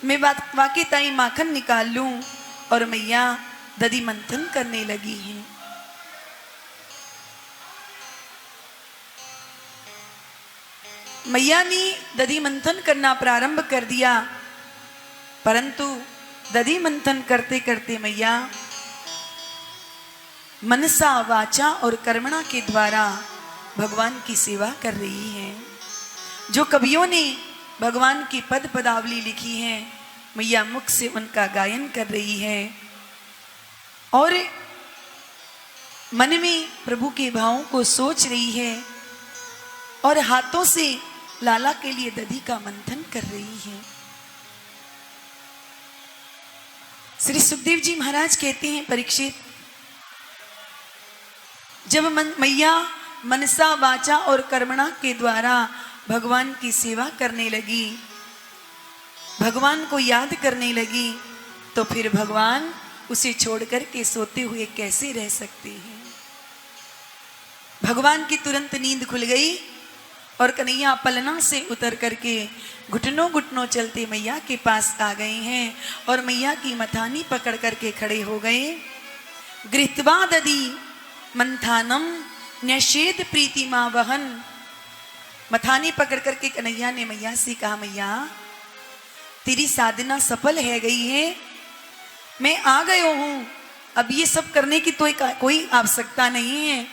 मैं वाकई ताई माखन निकाल लूं। और मैया दधी मंथन करने लगी हैं। मैया ने दधी मंथन करना प्रारंभ कर दिया, परंतु दधी मंथन करते करते मैया मनसा वाचा और कर्मणा के द्वारा भगवान की सेवा कर रही हैं। जो कवियों ने भगवान की पद पदावली लिखी है, मैया मुख से उनका गायन कर रही है और मन में प्रभु के भावों को सोच रही है और हाथों से लाला के लिए दधी का मंथन कर रही है। श्री सुखदेव जी महाराज कहते हैं, परीक्षित, जब मैया मनसा वाचा और कर्मणा के द्वारा भगवान की सेवा करने लगी, भगवान को याद करने लगी, तो फिर भगवान उसे छोड़कर के सोते हुए कैसे रह सकते हैं। भगवान की तुरंत नींद खुल गई और कन्हैया पलना से उतर करके घुटनों घुटनों चलते मैया के पास आ गए हैं और मैया की मथानी पकड़ करके खड़े हो गए। गृहीत्वा दधी मंथानम न्यषेद प्रीतिमा वहन। मथानी पकड़ करके कन्हैया ने मैया से कहा, मैया तेरी साधना सफल है गई है, मैं आ गयो हूं, अब ये सब करने की तो कोई आवश्यकता नहीं है,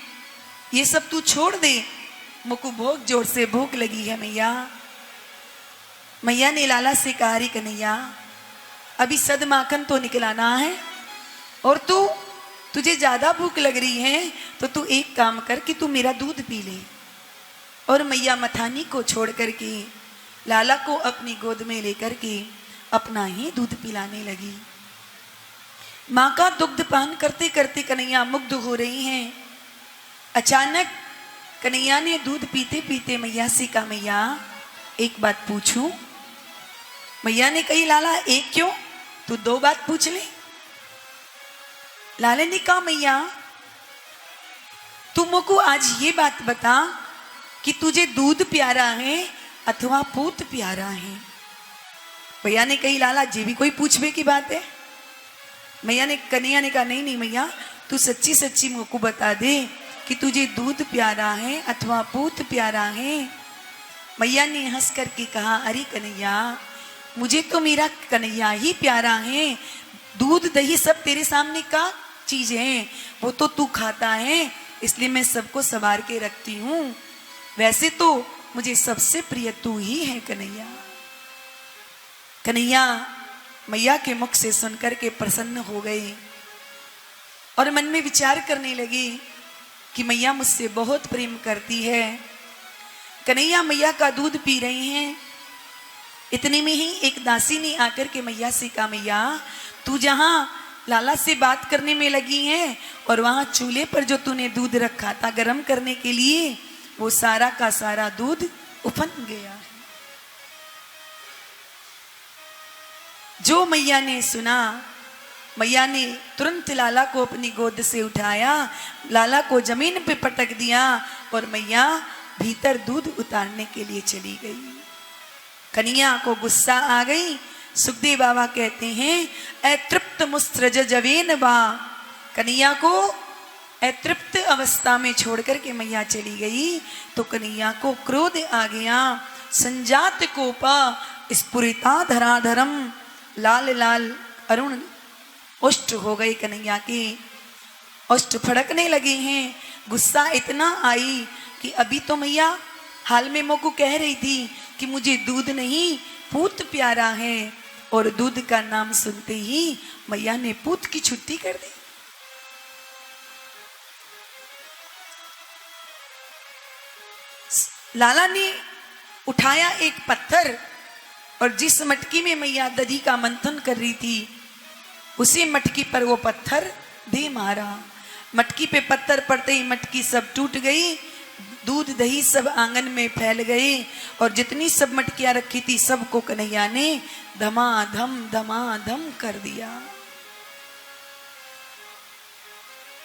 ये सब तू छोड़ दे, मुझको बहुत जोर से भूख लगी है मैया। मैया ने लाला से कहा, रे कन्हैया अभी सद माखन तो निकलाना है और तुझे ज्यादा भूख लग रही है तो तू एक काम कर कि तू मेरा दूध पी ले। और मैया मथानी को छोड़ करके लाला को अपनी गोद में लेकर के अपना ही दूध पिलाने लगी। माँ का दुग्ध पान करते करते कन्हैया मुग्ध हो रही हैं। अचानक कन्हैया ने दूध पीते पीते मैया से कहा, मैया एक बात पूछूं? मैया ने कही, लाला एक क्यों, तू दो बात पूछ ले। लाले ने कहा, मैया तू मुझको आज ये बात बता कि तुझे दूध प्यारा है अथवा पूत प्यारा है। मैया ने कही, लाला जी भी कोई पूछने की बात है। कन्हैया ने कहा, नहीं नहीं मैया तू सच्ची सच्ची मुझको बता दे कि तुझे दूध प्यारा है अथवा पूत प्यारा है। मैया ने हंस करके कहा, अरे कन्हैया मुझे तो मेरा कन्हैया ही प्यारा है, दूध दही सब तेरे सामने का चीज है, वो तो तू खाता है इसलिए मैं सबको संवार के रखती हूँ, वैसे तो मुझे सबसे प्रिय तू ही है कन्हैया। कन्हैया मैया के मुख से सुनकर के प्रसन्न हो गई और मन में विचार करने लगी कि मैया मुझसे बहुत प्रेम करती है। कन्हैया मैया का दूध पी रही हैं। इतने में ही एक दासी ने आकर के मैया से कहा, मैया तू जहां लाला से बात करने में लगी है और वहां चूल्हे पर जो तूने दूध रखा था गर्म करने के लिए, वो सारा का सारा दूध उफन गया है। जो मैया ने सुना, मैया ने तुरंत लाला को अपनी गोद से उठाया, लाला को जमीन पे पटक दिया और मैया भीतर दूध उतारने के लिए चली गई। कन्हैया को गुस्सा आ गई। सुखदेव बाबा कहते हैं, अतृप्त मुस्त्रज जवेन बा। कन्हैया को अतृप्त अवस्था में छोड़ करके मैया चली गई तो कन्हैया को क्रोध आ गया। संजात कोपा स्फुरिता धराधरम। लाल लाल अरुण ओष्ठ हो गए कन्हैया के, ओष्ठ फड़कने लगे हैं। गुस्सा इतना आई कि अभी तो मैया हाल में मोको कह रही थी कि मुझे दूध नहीं पूत प्यारा है, और दूध का नाम सुनते ही मैया ने पूत की छुट्टी कर दी। लाला ने उठाया एक पत्थर और जिस मटकी में मैया दधी का मंथन कर रही थी उसी मटकी पर वो पत्थर दे मारा। मटकी पे पत्थर पड़ते ही मटकी सब टूट गई, दूध दही सब आंगन में फैल गए और जितनी सब मटकियां रखी थी सबको कन्हैया ने धमाधम कर दिया।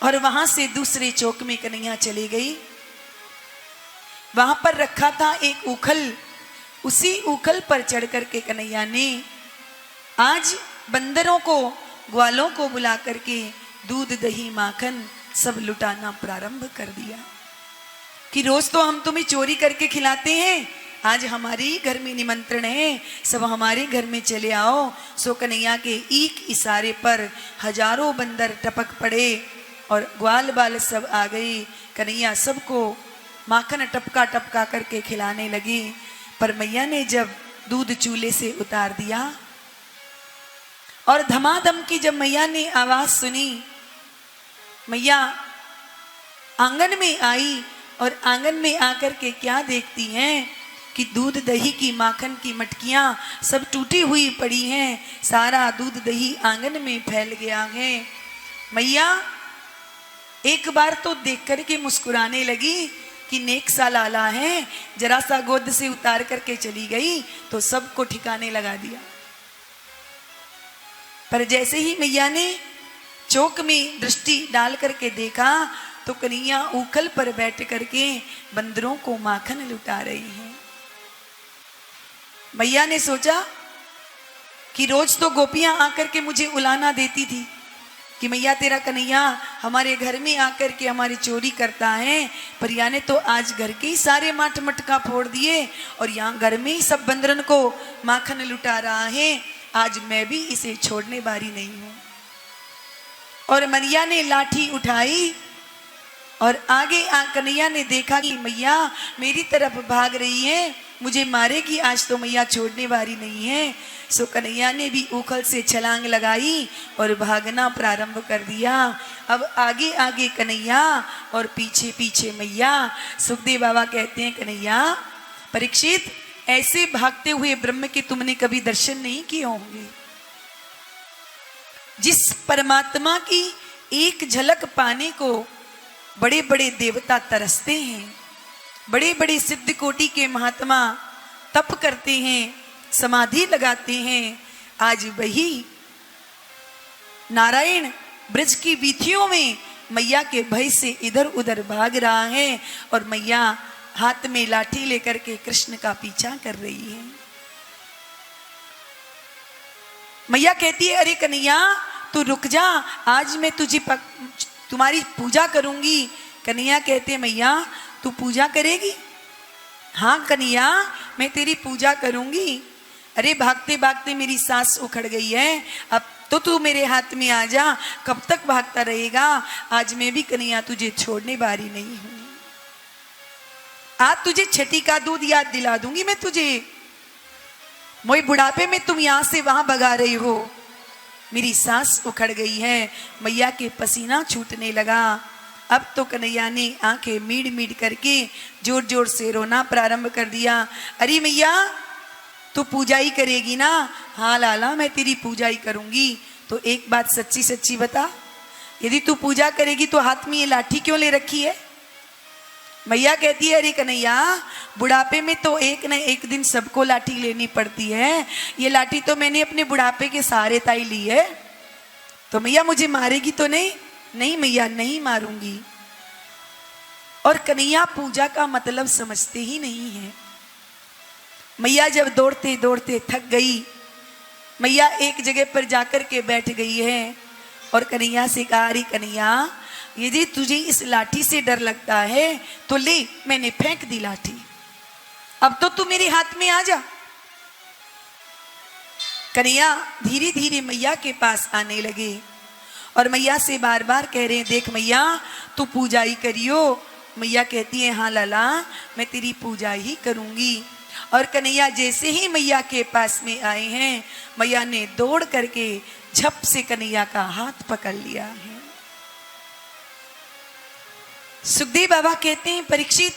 और वहां से दूसरे चौक में कन्हैया चली गई। वहां पर रखा था एक उखल, उसी उखल पर चढ़ करके कन्हैया ने आज बंदरों को, ग्वालों को बुला करके दूध दही माखन सब लुटाना प्रारंभ कर दिया कि रोज तो हम तुम्हें चोरी करके खिलाते हैं, आज हमारे ही घर में निमंत्रण है, सब हमारे घर में चले आओ। सो कन्हैया के एक इशारे पर हजारों बंदर टपक पड़े और ग्वाल बाल सब आ गए। कन्हैया सबको माखन टपका टपका करके खिलाने लगे। पर मैया ने जब दूध चूल्हे से उतार दिया और धमाधम की जब मैया ने आवाज सुनी, मैया आंगन में आई और आंगन में आकर के क्या देखती हैं कि दूध दही की माखन की मटकियां सब टूटी हुई पड़ी हैं, सारा दूध दही आंगन में फैल गया है। मैया एक बार तो देख करके मुस्कुराने लगी कि नेक सा लाला है, जरा सा गोद से उतार करके चली गई तो सबको ठिकाने लगा दिया। पर जैसे ही मैया ने चौक में दृष्टि डाल करके देखा तो कन्हैया ऊखल पर बैठ करके बंदरों को माखन लुटा रही हैं। मैया ने सोचा कि रोज तो गोपियां आकर के मुझे उलाना देती थी कि मैया तेरा कन्हैया हमारे घर में आकर के हमारी चोरी करता है, पर या ने तो आज घर के ही सारे माठ मटका फोड़ दिए और यहाँ घर में ही सब बंदरन को माखन लुटा रहा है, आज मैं भी इसे छोड़ने वाली नहीं हूं। और मैया ने लाठी उठाई और आगे कन्हैया ने देखा कि मैया मेरी तरफ भाग रही है, मुझे मारेगी, आज तो मैया छोड़ने वाली नहीं है। सो कन्हैया ने भी उखल से छलांग लगाई और भागना प्रारंभ कर दिया। अब आगे आगे कन्हैया और पीछे पीछे मैया। सुखदेव बाबा कहते हैं, कन्हैया परीक्षित ऐसे भागते हुए ब्रह्म के तुमने कभी दर्शन नहीं किए होंगे। जिस परमात्मा की एक झलक पाने को बड़े बड़े देवता तरसते हैं, बड़े बड़े सिद्ध कोटि के महात्मा तप करते हैं, समाधि लगाते हैं, आज वही नारायण ब्रज की वीथियों में मैया के भय से इधर उधर भाग रहा है और मैया हाथ में लाठी लेकर के कृष्ण का पीछा कर रही है। मैया कहती है, अरे कन्हैया तू रुक जा, आज मैं तुम्हारी पूजा करूंगी। कन्हैया कहते हैं, मैया तू पूजा करेगी? हाँ कन्हैया मैं तेरी पूजा करूंगी। अरे भागते भागते मेरी सांस उखड़ गई है, अब तो तू मेरे हाथ में आ जा, कब तक भागता रहेगा? आज मैं भी कन्हैया तुझे छोड़ने वाली नहीं हूं। आज तुझे छठी का दूध याद दिला दूंगी मैं तुझे। मोए बुढ़ापे में तुम यहां से वहां भगा रही हो, मेरी सांस उखड़ गई है। मैया के पसीना छूटने लगा। अब तो कन्हैया ने आंखें मीड़ मीड़ करके जोर जोर से रोना प्रारंभ कर दिया। अरे मैया तू पूजा ही करेगी ना? हाँ लाला मैं तेरी पूजा ही करूंगी। तो एक बात सच्ची सच्ची बता, यदि तू पूजा करेगी तो हाथ में ये लाठी क्यों ले रखी है? मैया कहती है, अरे कन्हैया बुढ़ापे में तो एक न एक दिन सबको लाठी लेनी पड़ती है, ये लाठी तो मैंने अपने बुढ़ापे के सहारे ताई ली है, तो मैया मुझे मारेगी तो नहीं? नहीं मैया नहीं मारूंगी। और कन्हैया पूजा का मतलब समझते ही नहीं है। मैया जब दौड़ते दौड़ते थक गई, मैया एक जगह पर जाकर के बैठ गई है और कन्हैया से कहा, अरे कन्हैया यदि तुझे इस लाठी से डर लगता है तो ले, मैंने फेंक दी लाठी, अब तो तू मेरे हाथ में आ जा। कन्हैया धीरे धीरे मैया के पास आने लगे और मैया से बार बार कह रहे हैं, देख मैया तू पूजा ही करियो। मैया कहती है, हाँ लाला मैं तेरी पूजा ही करूंगी। और कन्हैया जैसे ही मैया के पास में आए हैं, मैया ने दौड़ करके झप से कन्हैया का हाथ पकड़ लिया है। सुखदेव बाबा कहते हैं, परीक्षित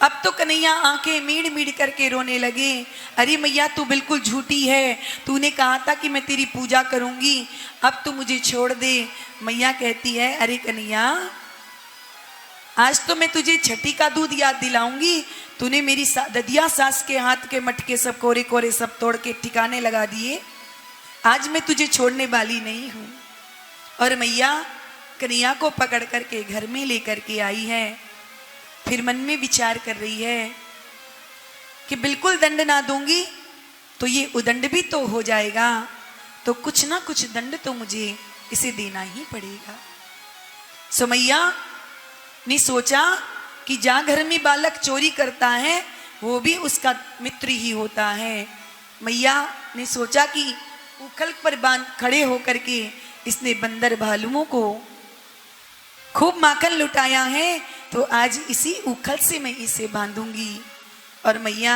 अब तो कन्हैया आंखें मीड़ मीड़ करके रोने लगे। अरे मैया तू बिल्कुल झूठी है, तूने कहा था कि मैं तेरी पूजा करूंगी, अब तू मुझे छोड़ दे। मैया कहती है, अरे कन्हैया आज तो मैं तुझे छठी का दूध याद दिलाऊंगी, तूने मेरी ददिया सास के हाथ के मटके सब कोरे कोरे सब तोड़ के ठिकाने लगा दिए, आज मैं तुझे छोड़ने वाली नहीं हूं। और मैया कन्हैया को पकड़ करके घर में लेकर के आई है। फिर मन में विचार कर रही है कि बिल्कुल दंड ना दूंगी तो ये उदंड भी तो हो जाएगा, तो कुछ ना कुछ दंड तो मुझे इसे देना ही पड़ेगा। सो मैया ने सोचा कि जा घर में बालक चोरी करता है वो भी उसका मित्र ही होता है। मैया ने सोचा कि उखल पर बांध खड़े होकर के इसने बंदर भालुओं को खूब माखन लुटाया है, तो आज इसी उखल से मैं इसे बांधूंगी। और मैया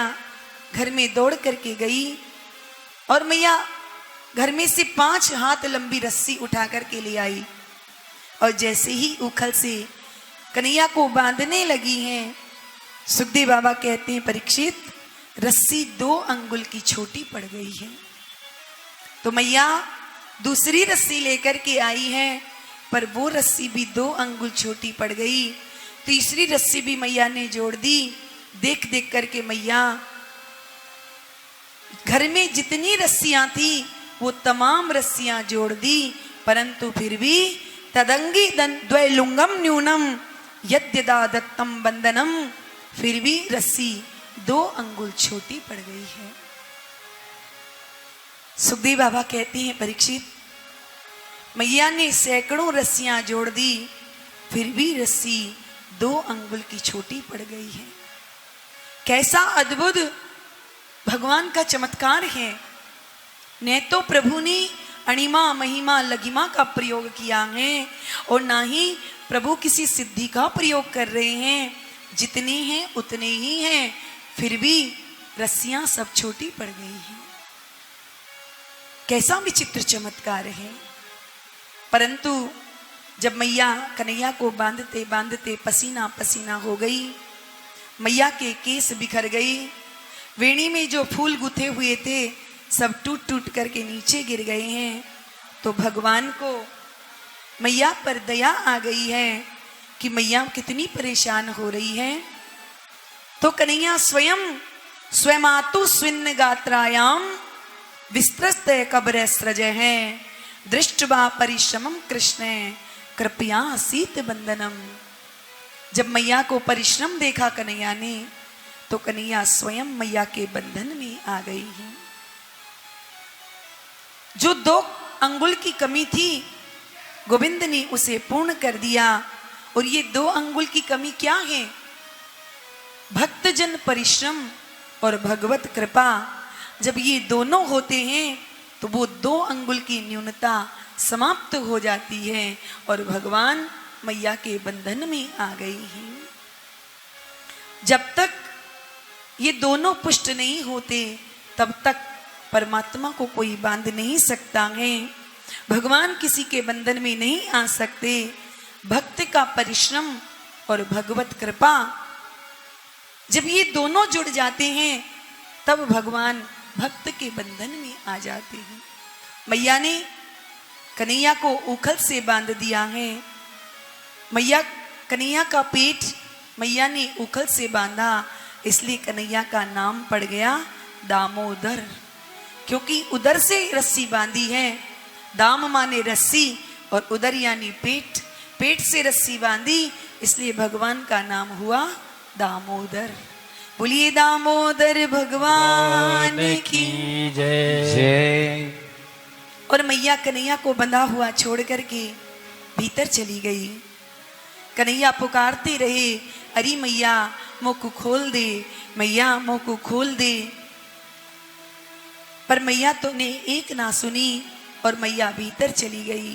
घर में दौड़ करके गई और मैया घर में से 5 हाथ लंबी रस्सी उठा करके ले आई और जैसे ही उखल से कन्हैया को बांधने लगी हैं, सुखदेव बाबा कहते हैं परीक्षित रस्सी 2 अंगुल की छोटी पड़ गई है। तो मैया दूसरी रस्सी लेकर के आई है, पर वो रस्सी भी 2 अंगुल छोटी पड़ गई। तीसरी रस्सी भी मैया ने जोड़ दी। देख देख करके मैया घर में जितनी रस्सियां थी वो तमाम रस्सियां जोड़ दी, परंतु फिर भी तदंगी द्वैलुंगम न्यूनम यद्यदा दत्तम बंधनम, फिर भी रस्सी 2 अंगुल छोटी पड़ गई है। सुखदेव बाबा कहते हैं परीक्षित मैया ने सैकड़ों रस्सियां जोड़ दी, फिर भी रस्सी 2 अंगुल की छोटी पड़ गई है। कैसा अद्भुत भगवान का चमत्कार है। न तो प्रभु ने अणिमा महिमा लघिमा का प्रयोग किया है और ना ही प्रभु किसी सिद्धि का प्रयोग कर रहे हैं। जितने हैं उतने ही हैं, फिर भी रस्सियां सब छोटी पड़ गई हैं। कैसा विचित्र चमत्कार है। परंतु जब मैया कन्हैया को बांधते बांधते पसीना पसीना हो गई, मैया के केस बिखर गई, वेणी में जो फूल गुथे हुए थे सब टूट टूट करके नीचे गिर गए हैं, तो भगवान को मैया पर दया आ गई है कि मैया कितनी परेशान हो रही है। तो कन्हैया स्वयमातु स्विन्न गात्रायाम विस्तृत कब्र स्रज है, दृष्टवा परिश्रमम कृष्ण कृपया सीत बंधनम। जब मैया को परिश्रम देखा कन्हैया ने, तो कन्हैया स्वयं मैया के बंधन में आ गई है। जो 2 अंगुल की कमी थी गोविंद ने उसे पूर्ण कर दिया। और ये 2 अंगुल की कमी क्या है? भक्तजन परिश्रम और भगवत कृपा, जब ये दोनों होते हैं तो वो 2 अंगुल की न्यूनता समाप्त हो जाती है और भगवान मैया के बंधन में आ गई हैं। जब तक ये दोनों पुष्ट नहीं होते तब तक परमात्मा को कोई बांध नहीं सकता है। भगवान किसी के बंधन में नहीं आ सकते। भक्त का परिश्रम और भगवत कृपा, जब ये दोनों जुड़ जाते हैं तब भगवान भक्त के बंधन में आ जाते हैं। मैया ने कन्हैया को उखल से बांध दिया है। मैया कन्हैया का पेट मैया ने उखल से बांधा, इसलिए कन्हैया का नाम पड़ गया दामोदर, क्योंकि उदर से रस्सी बांधी है। दाम माने रस्सी और उदर यानी पेट, पेट से रस्सी बांधी, इसलिए भगवान का नाम हुआ दामोदर। बोलिए दामोदर भगवान की जय। और मैया कन्हैया को बंधा हुआ छोड़ करके भीतर चली गई। कन्हैया पुकारते रहे, अरे मैया मुख खोल दे, मैया मुख खोल दे। पर मैया तो ने एक ना सुनी और मैया भीतर चली गई।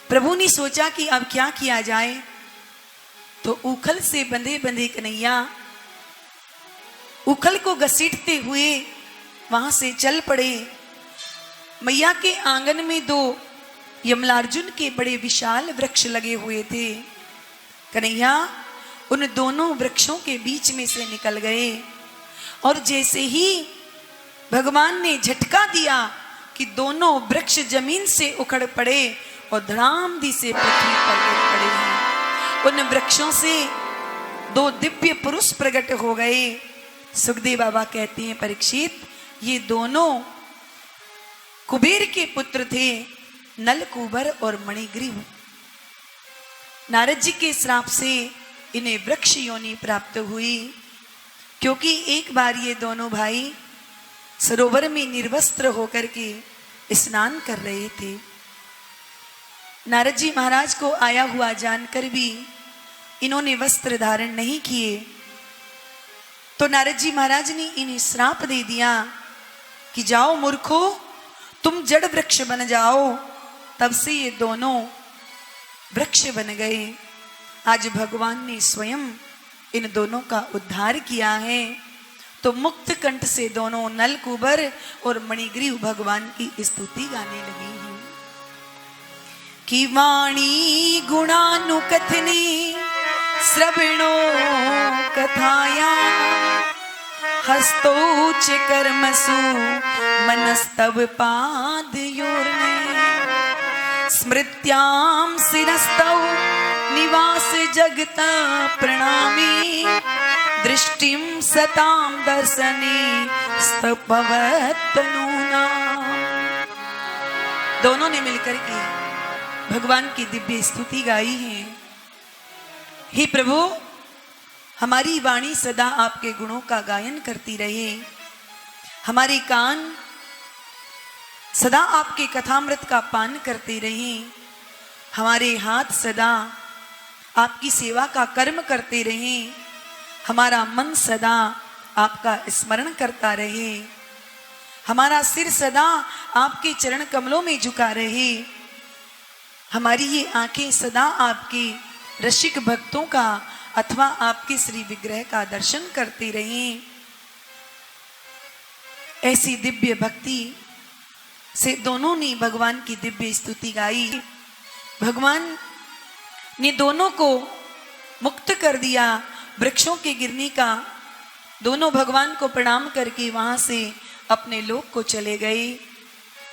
प्रभु ने सोचा कि अब क्या किया जाए, तो उखल से बंधे बंधे कन्हैया उखल को घसीटते हुए वहां से चल पड़े। मैया के आंगन में 2 यमलार्जुन के बड़े विशाल वृक्ष लगे हुए थे। कन्हैया उन दोनों वृक्षों के बीच में से निकल गए और जैसे ही भगवान ने झटका दिया कि दोनों वृक्ष जमीन से उखड़ पड़े और धड़ामदी से पृथ्वी पर गिर पड़े हैं। उन वृक्षों से 2 दिव्य पुरुष प्रकट हो गए। सुखदेव बाबा कहते हैं परीक्षित, ये दोनों कुबेर के पुत्र थे, नलकूबर और मणिग्रीव। नारद जी के श्राप से इन्हें वृक्ष योनि प्राप्त हुई, क्योंकि एक बार ये दोनों भाई सरोवर में निर्वस्त्र होकर के स्नान कर रहे थे। नारद जी महाराज को आया हुआ जानकर भी इन्होंने वस्त्र धारण नहीं किए, तो नारद जी महाराज ने इन्हें श्राप दे दिया कि जाओ मूर्खो, तुम जड़ वृक्ष बन जाओ। तब से ये दोनों वृक्ष बन गए। आज भगवान ने स्वयं इन दोनों का उद्धार किया है। तो मुक्त कंठ से दोनों नलकुबर और मणिग्रीव भगवान की स्तुति गाने लगे हैं कि वाणी गुणानुकथनी श्रवणो कथाया हस्तौच कर्मसु मनस्तव पादयोर्ने स्मृत्यां शिरस्तौ निवास जगत प्रणामी दृष्टिं सतां दर्शने स्तपवत्तनूना। दोनों ने मिलकर के भगवान की दिव्य स्तुति गाई है। हे प्रभु, हमारी वाणी सदा आपके गुणों का गायन करती रहे, हमारे कान सदा आपके कथामृत का पान करते रहे, हमारे हाथ सदा आपकी सेवा का कर्म करते रहे, हमारा मन सदा आपका स्मरण करता रहे, हमारा सिर सदा आपके चरण कमलों में झुका रहे, हमारी ये आंखें सदा आपके रसिक भक्तों का अथवा आपके श्री विग्रह का दर्शन करते रहे। ऐसी दिव्य भक्ति से दोनों ने भगवान की दिव्य स्तुति गाई। भगवान ने दोनों को मुक्त कर दिया वृक्षों के गिरने का। दोनों भगवान को प्रणाम करके वहां से अपने लोक को चले गए।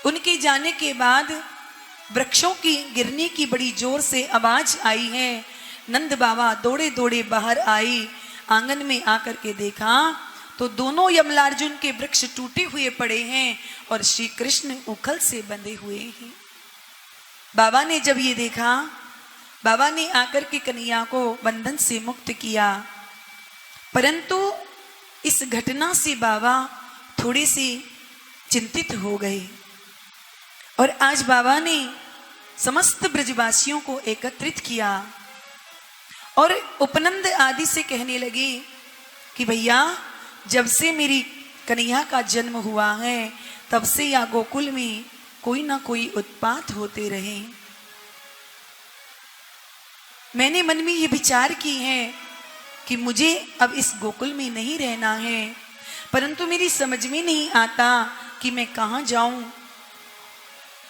उनके जाने के बाद वृक्षों की गिरने की बड़ी जोर से आवाज आई है। नंद बाबा दौड़े दौड़े बाहर आए, आंगन में आकर के देखा तो दोनों यमलार्जुन के वृक्ष टूटे हुए पड़े हैं और श्री कृष्ण उखल से बंधे हुए हैं। बाबा ने जब ये देखा, बाबा ने आकर के कन्हैया को बंधन से मुक्त किया, परंतु इस घटना से बाबा थोड़े से चिंतित हो गए और आज बाबा ने समस्त ब्रजवासियों को एकत्रित किया और उपनंद आदि से कहने लगे कि भैया, जब से मेरी कन्हैया का जन्म हुआ है तब से या गोकुल में कोई ना कोई उत्पात होते रहे। मैंने मन में ये विचार की है कि मुझे अब इस गोकुल में नहीं रहना है, परंतु मेरी समझ में नहीं आता कि मैं कहाँ जाऊं।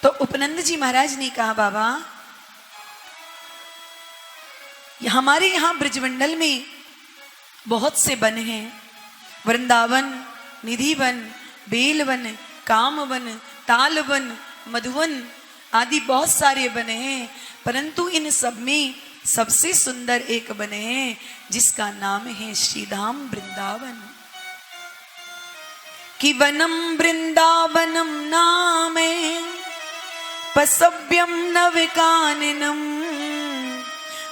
तो उपनंद जी महाराज ने कहा, बाबा, हमारे यहाँ ब्रजमंडल में बहुत से वन हैं, वृंदावन, निधिवन, बेलवन, कामवन, तालवन, मधुवन आदि बहुत सारे वन हैं, परंतु इन सब में सबसे सुंदर एक वन है जिसका नाम है श्रीधाम वृंदावन। कि वनम वृंदावनम नामे पसव्यम नवकाननम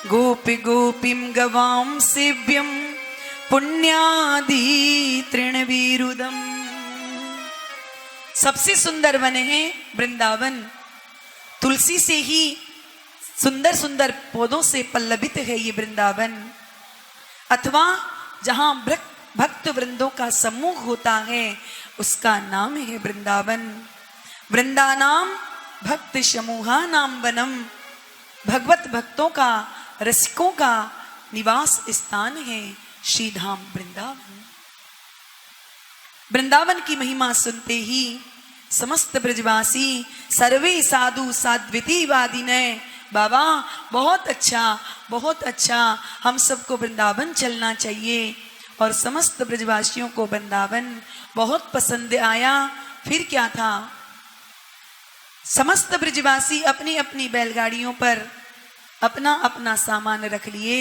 गोपी गोपीम गवाम सेव्यम पुण्यादि तृणवीरुदम। सबसे सुंदर वन है वृंदावन। तुलसी से ही सुंदर सुंदर पौधों से पल्लवित है ये वृंदावन, अथवा जहां भक्त वृंदों का समूह होता है उसका नाम है वृंदावन। वृंदानाम भक्त समूहा नाम वनम। भगवत भक्तों का, रसिकों का निवास स्थान है श्रीधाम वृंदावन। वृंदावन की महिमा सुनते ही समस्त ब्रजवासी सर्वे साधु साध्विति वादिने, बाबा बहुत अच्छा, बहुत अच्छा, हम सबको वृंदावन चलना चाहिए। और समस्त ब्रजवासियों को वृंदावन बहुत पसंद आया। फिर क्या था, समस्त ब्रजवासी अपनी अपनी बैलगाड़ियों पर अपना अपना सामान रख लिए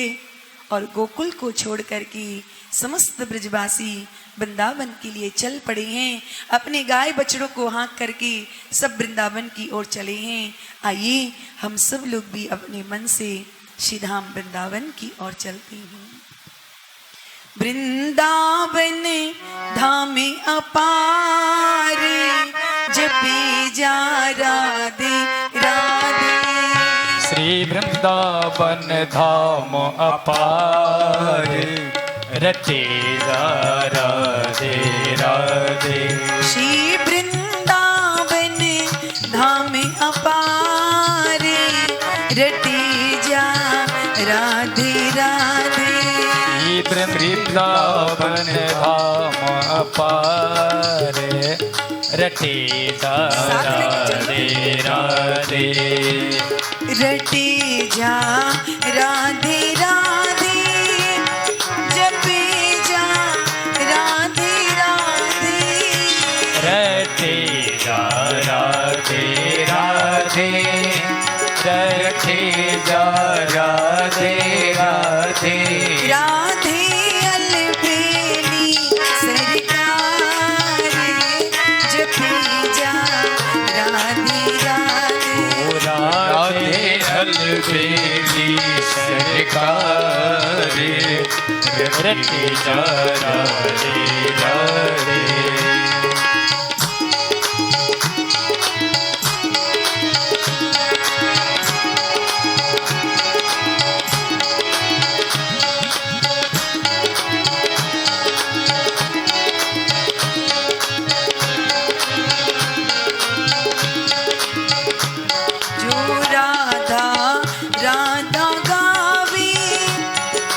और गोकुल को छोड़ करके समस्त ब्रजवासी वृंदावन के लिए चल पड़े हैं। अपने गाय बछड़ों को हाँक करके सब वृंदावन की ओर चले हैं। आइए हम सब लोग भी अपने मन से श्रीधाम वृंदावन की ओर चलते हैं। वृंदावन धाम अपार जपे जा राधे राधे। श्री वृंदावन धाम अपार रटे जा राधे राधे। श्री वृंदावन धाम अपार रटे जा राधे राधे। वृंदावन धाम अपार रटे जा राधे राधे। रटे जा राधे राधे जपे जा राधे राधे। रटे जा राधे राधे रटे जा राधे राधे। राधे अलबेली सरकार जपे जा राधे राधे। राधे अलबेली सरकार रटे जा राधे राधे। जो राधा राधा गावे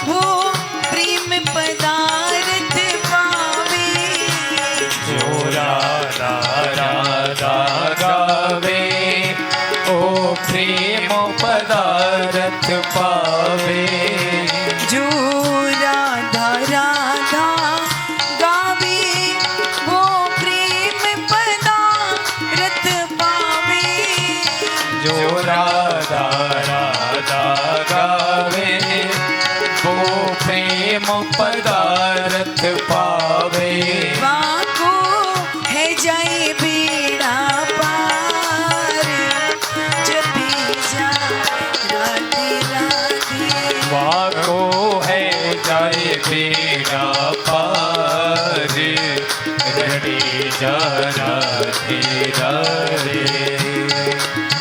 वो प्रेम पदार्थ पावे। जो राधा राधा गावे ओ प्रेम पदार्थ पावे। जो राधा राधा गावे वो प्रेम पदार्थ पावे। जो राधा राधा गावे वो प्रेम पदार्थ पावे। वाको है जाए बेड़ा पार जपे जा राधे राधे। वाको है जाए बेड़ा पार रटे जा राधे राधे।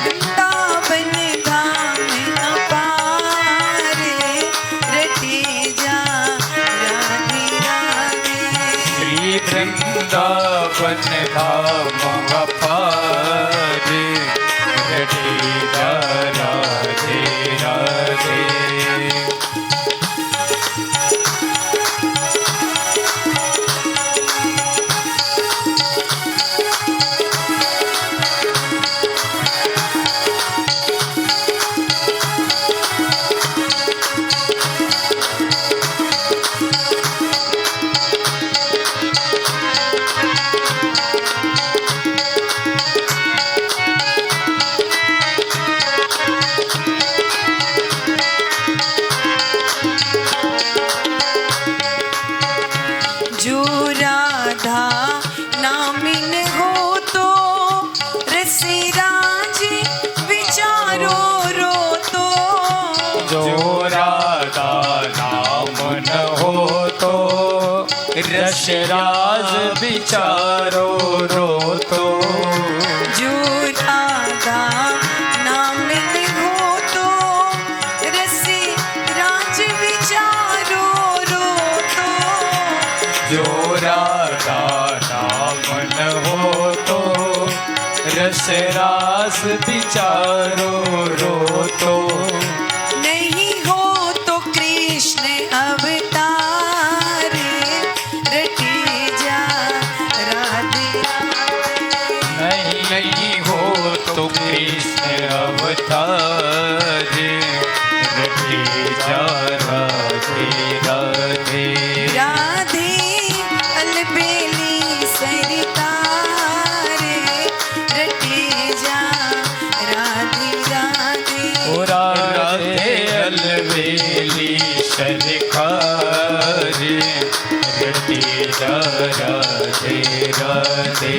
वृंदावन धाम अपार रटे जा राधे राधे। श्री वृंदावन धाम अपार रटे जा राधे राधे। जो राधा नामिन हो तो रसिराज विचारो रो तो। जो राधा नाम न हो तो रसराज विचारो रो तो। जो राधा नामिन हो तो रसिराज विचारो रो तो। जो राधा नाम न हो तो रसरास विचारो रो तो। नहीं हो तो कृष्ण अवतार रटे जा राधे राधे। नहीं हो तो कृष्ण अवतार रटे जा राधे राधे। राधे अलबेली सरकार रटे जा राधे राधे। ओ राधे अलबेली सरकार रटे जा राधे राधे।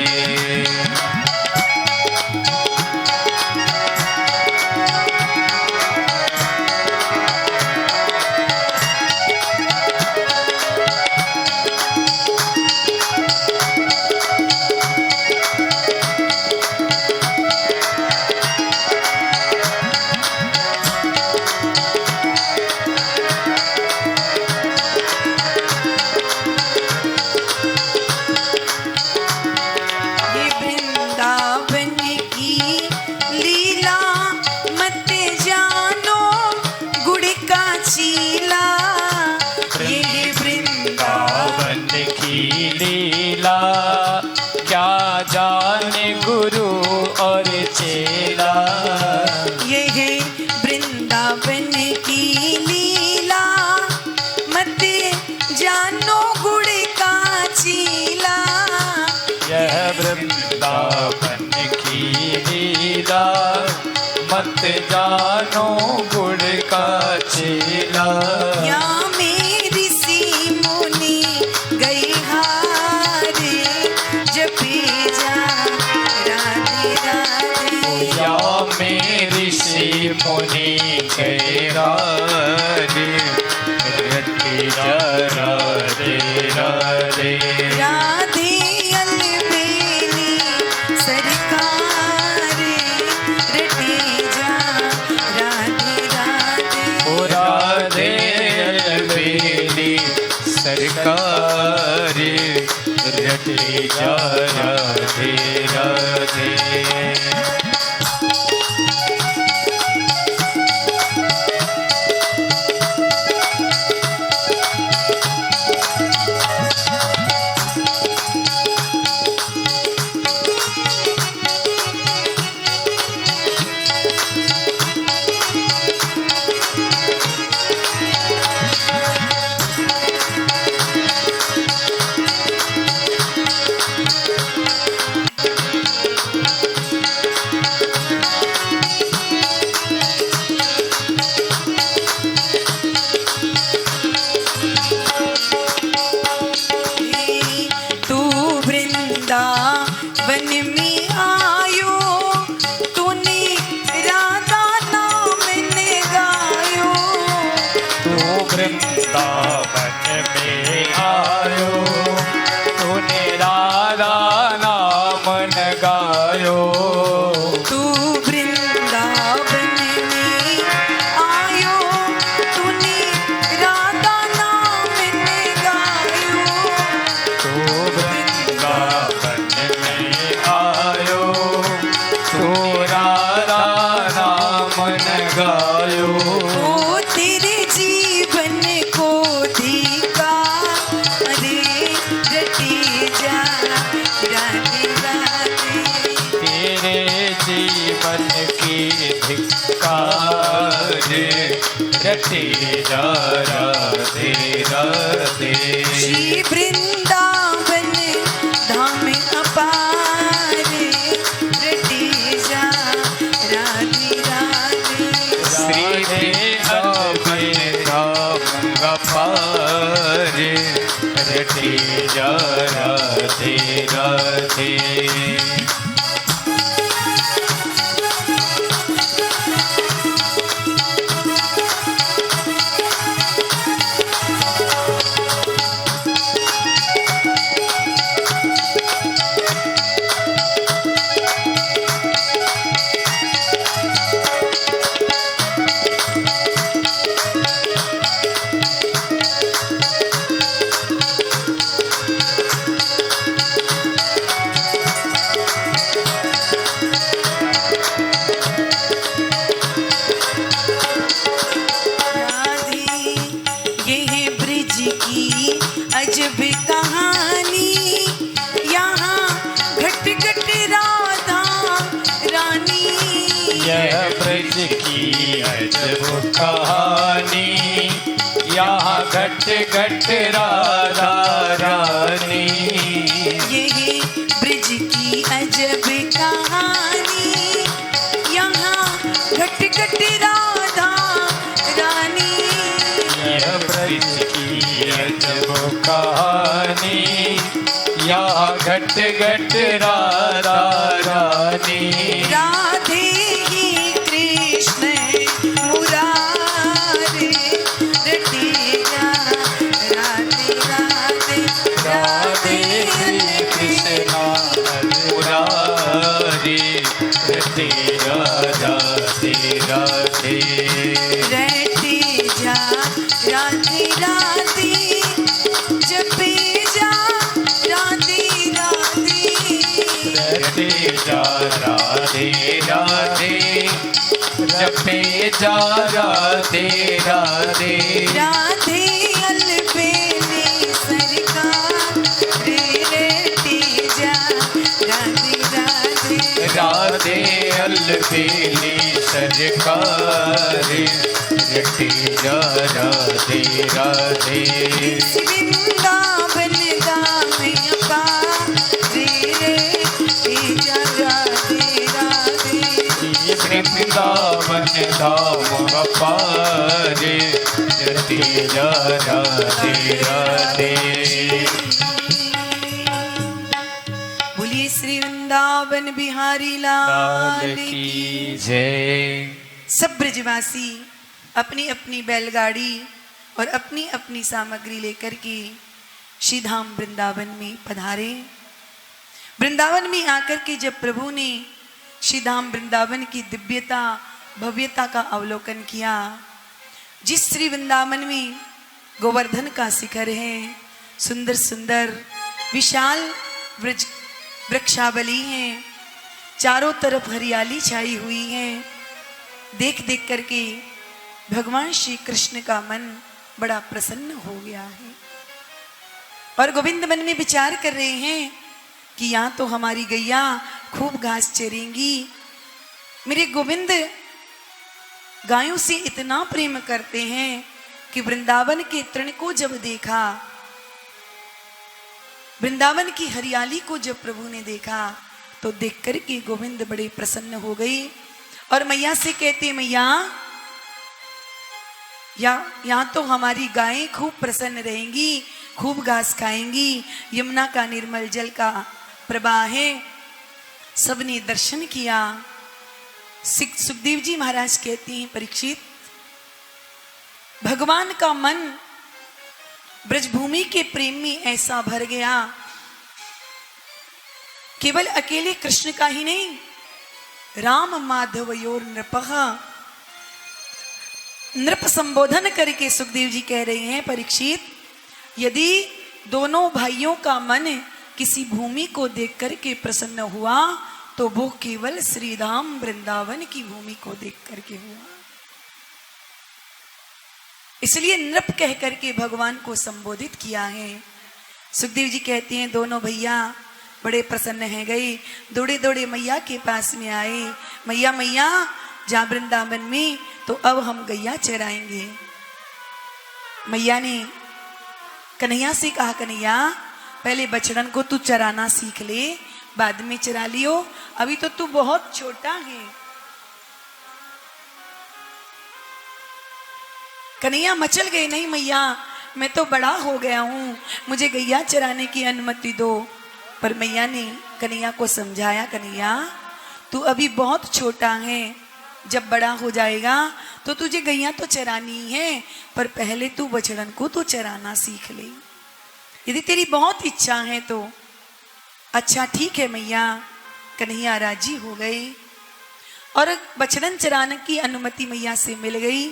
गुरु और चेला। ये है वृंदावन की लीला, मत जानो गुड़ का चीला। यह वृंदावन की लीला, मत जानो गुड़ का चेला। या में ऋषि मुनि गए हारे, जपे जा राधे राधे। या में ऋषि मुनि गए राधे, रटे जा राधे राधे। राधे अलबेली सरकार, रटे जा राधे राधे। ओ राधे अलबेली सरकार, रटे जा राधे राधे। तू वृंदावन में आयो, तूने राधा नाम ने गायो। तू वृंदावन में आयो, तूने राधा नाम न गायो। तू वृंदावन में आयो, तूने राधा नाम ने गायो। तू वृंदावन में आयो, तू राधा नाम न गायो। ओ तेरे जीवन को धीका, अरे रटे जा राधे राधे। तेरे जीवन की धिक्कार, रटे जा राधे राधे। श्री वृंदावन धाम अपार, रटे जा राधे राधे। श्री पार, रटे जा राधे राधे। अजब कहानी, यहाँ घट घट राधा रानी। यह ब्रज की अजब कहानी, यहाँ घट घट राधा रानी। यही ब्रज की अजब कहानी, यहाँ घट घट राधा रानी। यह ब्रज की अजब कहानी, यहाँ घट घट राधा रानी। राधे ही कृष्ण मुरारे, रटे जा राधे राधे। राधे कृष्ण मुरारी, रटे जा राधे राधे। रटे जा राधे राधे, जपे जा राधे राधे। रटे जा राधे राधे, जपे जा राधे राधे। राधे अलबेली सरकार, रे रटे जा राधे राधे। राधे अलबेली सरकार रटे जा राधे राधे वृंदावन धाम का रे जा राधे राधे वृंदावन धाम अपारे रटे जा राधे राधे बोलिए श्री वृंदावन बिहारी लाल की जय। सब ब्रजवासी अपनी अपनी बैलगाड़ी और अपनी अपनी सामग्री लेकर के श्री धाम वृंदावन में पधारे। वृंदावन में आकर के जब प्रभु ने श्री धाम वृंदावन की दिव्यता भव्यता का अवलोकन किया, जिस श्री वृंदावन में गोवर्धन का शिखर है, सुंदर सुंदर विशाल वृक्षावली है, चारों तरफ हरियाली छाई हुई है, देख देख करके भगवान श्री कृष्ण का मन बड़ा प्रसन्न हो गया है। और गोविंद मन में विचार कर रहे हैं कि यहाँ तो हमारी गैया खूब घास चरेंगी। मेरे गोविंद गायों से इतना प्रेम करते हैं कि वृंदावन के तृण को जब देखा, वृंदावन की हरियाली को जब प्रभु ने देखा तो देख कर के गोविंद बड़े प्रसन्न हो गई और मैया से कहते, मैया यहाँ तो हमारी गायें खूब प्रसन्न रहेंगी, खूब घास खाएंगी, यमुना का निर्मल जल का प्रवाह है। सबने दर्शन किया। सुखदेव जी महाराज कहते हैं, परीक्षित भगवान का मन ब्रजभूमि के प्रेम में ऐसा भर गया, केवल अकेले कृष्ण का ही नहीं, राम माधवयोर नृपः नृप संबोधन करके सुखदेव जी कह रहे हैं, परीक्षित यदि दोनों भाइयों का मन किसी भूमि को देख करके प्रसन्न हुआ तो वो केवल श्रीधाम वृंदावन की भूमि को देख करके हुआ। इसलिए नृप कह करके भगवान को संबोधित किया है। सुखदेव जी कहते हैं, दोनों भैया बड़े प्रसन्न है गए, दौड़े दौड़े मैया के पास में आए। मैया मैया जा वृंदावन में तो अब हम गैया चराएंगे। मैया ने कन्हैया से कहा, कन्हैया पहले बछड़न को तू चराना सीख ले, बाद में चरा लियो, अभी तो तू बहुत छोटा है। कन्हैया मचल गए, नहीं मैया मैं तो बड़ा हो गया हूं, मुझे गैया चराने की अनुमति दो। पर मैया ने कन्हैया को समझाया, कन्हैया तू अभी बहुत छोटा है, जब बड़ा हो जाएगा तो तुझे गैया तो चरानी है, पर पहले तू बछड़न को तो चराना सीख ले, यदि तेरी बहुत इच्छा है तो। अच्छा ठीक है मैया। कन्हैया राजी हो गए और बछड़न चराने की अनुमति मैया से मिल गई।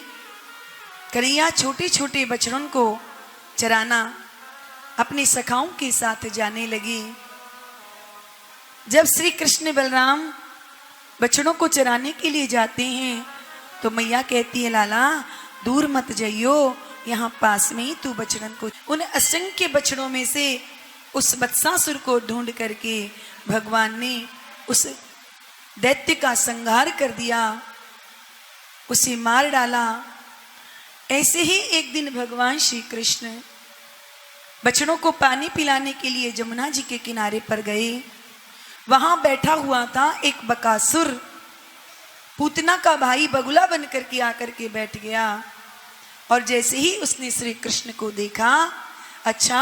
कन्हैया छोटे छोटे बछड़ों को चराना अपने सखाओं के साथ जाने लगे। जब श्री कृष्ण बलराम बछड़ों को चराने के लिए जाते हैं तो मैया कहती है, लाला दूर मत जाइयो, यहाँ पास में ही तू बछड़न को। उन असंख्य बछड़ों में से उस वत्सासुर को ढूंढ करके भगवान ने उस दैत्य का संहार कर दिया, उसे मार डाला। ऐसे ही एक दिन भगवान श्री कृष्ण बछड़ों को पानी पिलाने के लिए जमुना जी के किनारे पर गए। वहां बैठा हुआ था एक बकासुर, पूतना का भाई बगुला बन करके आकर के बैठ गया। और जैसे ही उसने श्री कृष्ण को देखा, अच्छा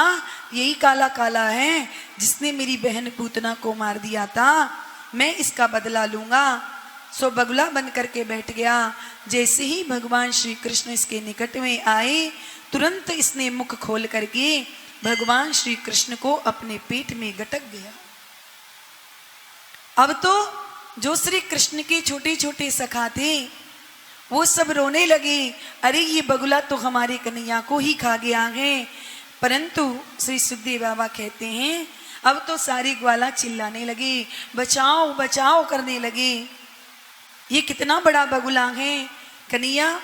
यही काला काला है जिसने मेरी बहन पूतना को मार दिया था, मैं इसका बदला लूंगा। सो बगुला बन करके बैठ गया। जैसे ही भगवान श्री कृष्ण इसके निकट में आए, तुरंत इसने मुख खोल करके भगवान श्री कृष्ण को अपने पेट में गटक गया। अब तो जो श्री कृष्ण के छोटे छोटे सखा थे वो सब रोने लगे, अरे ये बगुला तो हमारे कन्हैया को ही खा गया है। परंतु श्री सुखदेव बाबा कहते हैं, अब तो सारे ग्वाला चिल्लाने लगे, बचाओ बचाओ करने लगे। ये कितना बड़ा बगुला है, कन्हैया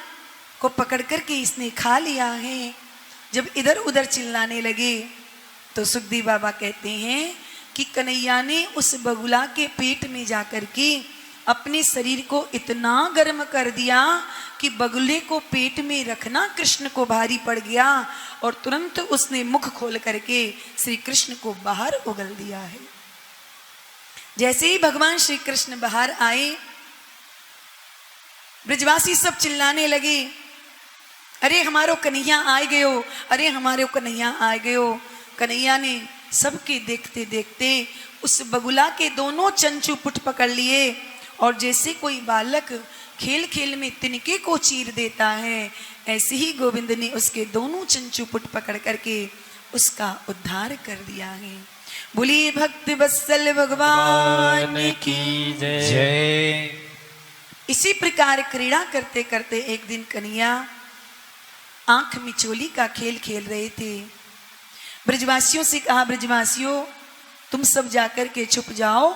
को पकड़ करके इसने खा लिया है। जब इधर उधर चिल्लाने लगे तो सुखदेव बाबा कहते हैं, कि कन्हैया ने उस बगुला के पेट में जाकर के अपने शरीर को इतना गर्म कर दिया कि बगुले को पेट में रखना कृष्ण को भारी पड़ गया और तुरंत उसने मुख खोल करके श्री कृष्ण को बाहर उगल दिया है। जैसे ही भगवान श्री कृष्ण बाहर आए, ब्रजवासी सब चिल्लाने लगे, अरे हमारो कन्हैया आ गयो, अरे हमारे कन्हैया आ गयो। कन्हैया ने सबके देखते देखते उस बगुला के दोनों चंचू पुट पकड़ लिए और जैसे कोई बालक खेल खेल में तिनके को चीर देता है, ऐसे ही गोविंद ने उसके दोनों चंचू पुट पकड़ करके उसका उद्धार कर दिया है। बोलिए भक्त वत्सल भगवान की जय। इसी प्रकार क्रीड़ा करते करते एक दिन कन्हैया आंख मिचोली का खेल खेल रहे थे। ब्रजवासियों से कहा, ब्रजवासियों तुम सब जाकर के छुप जाओ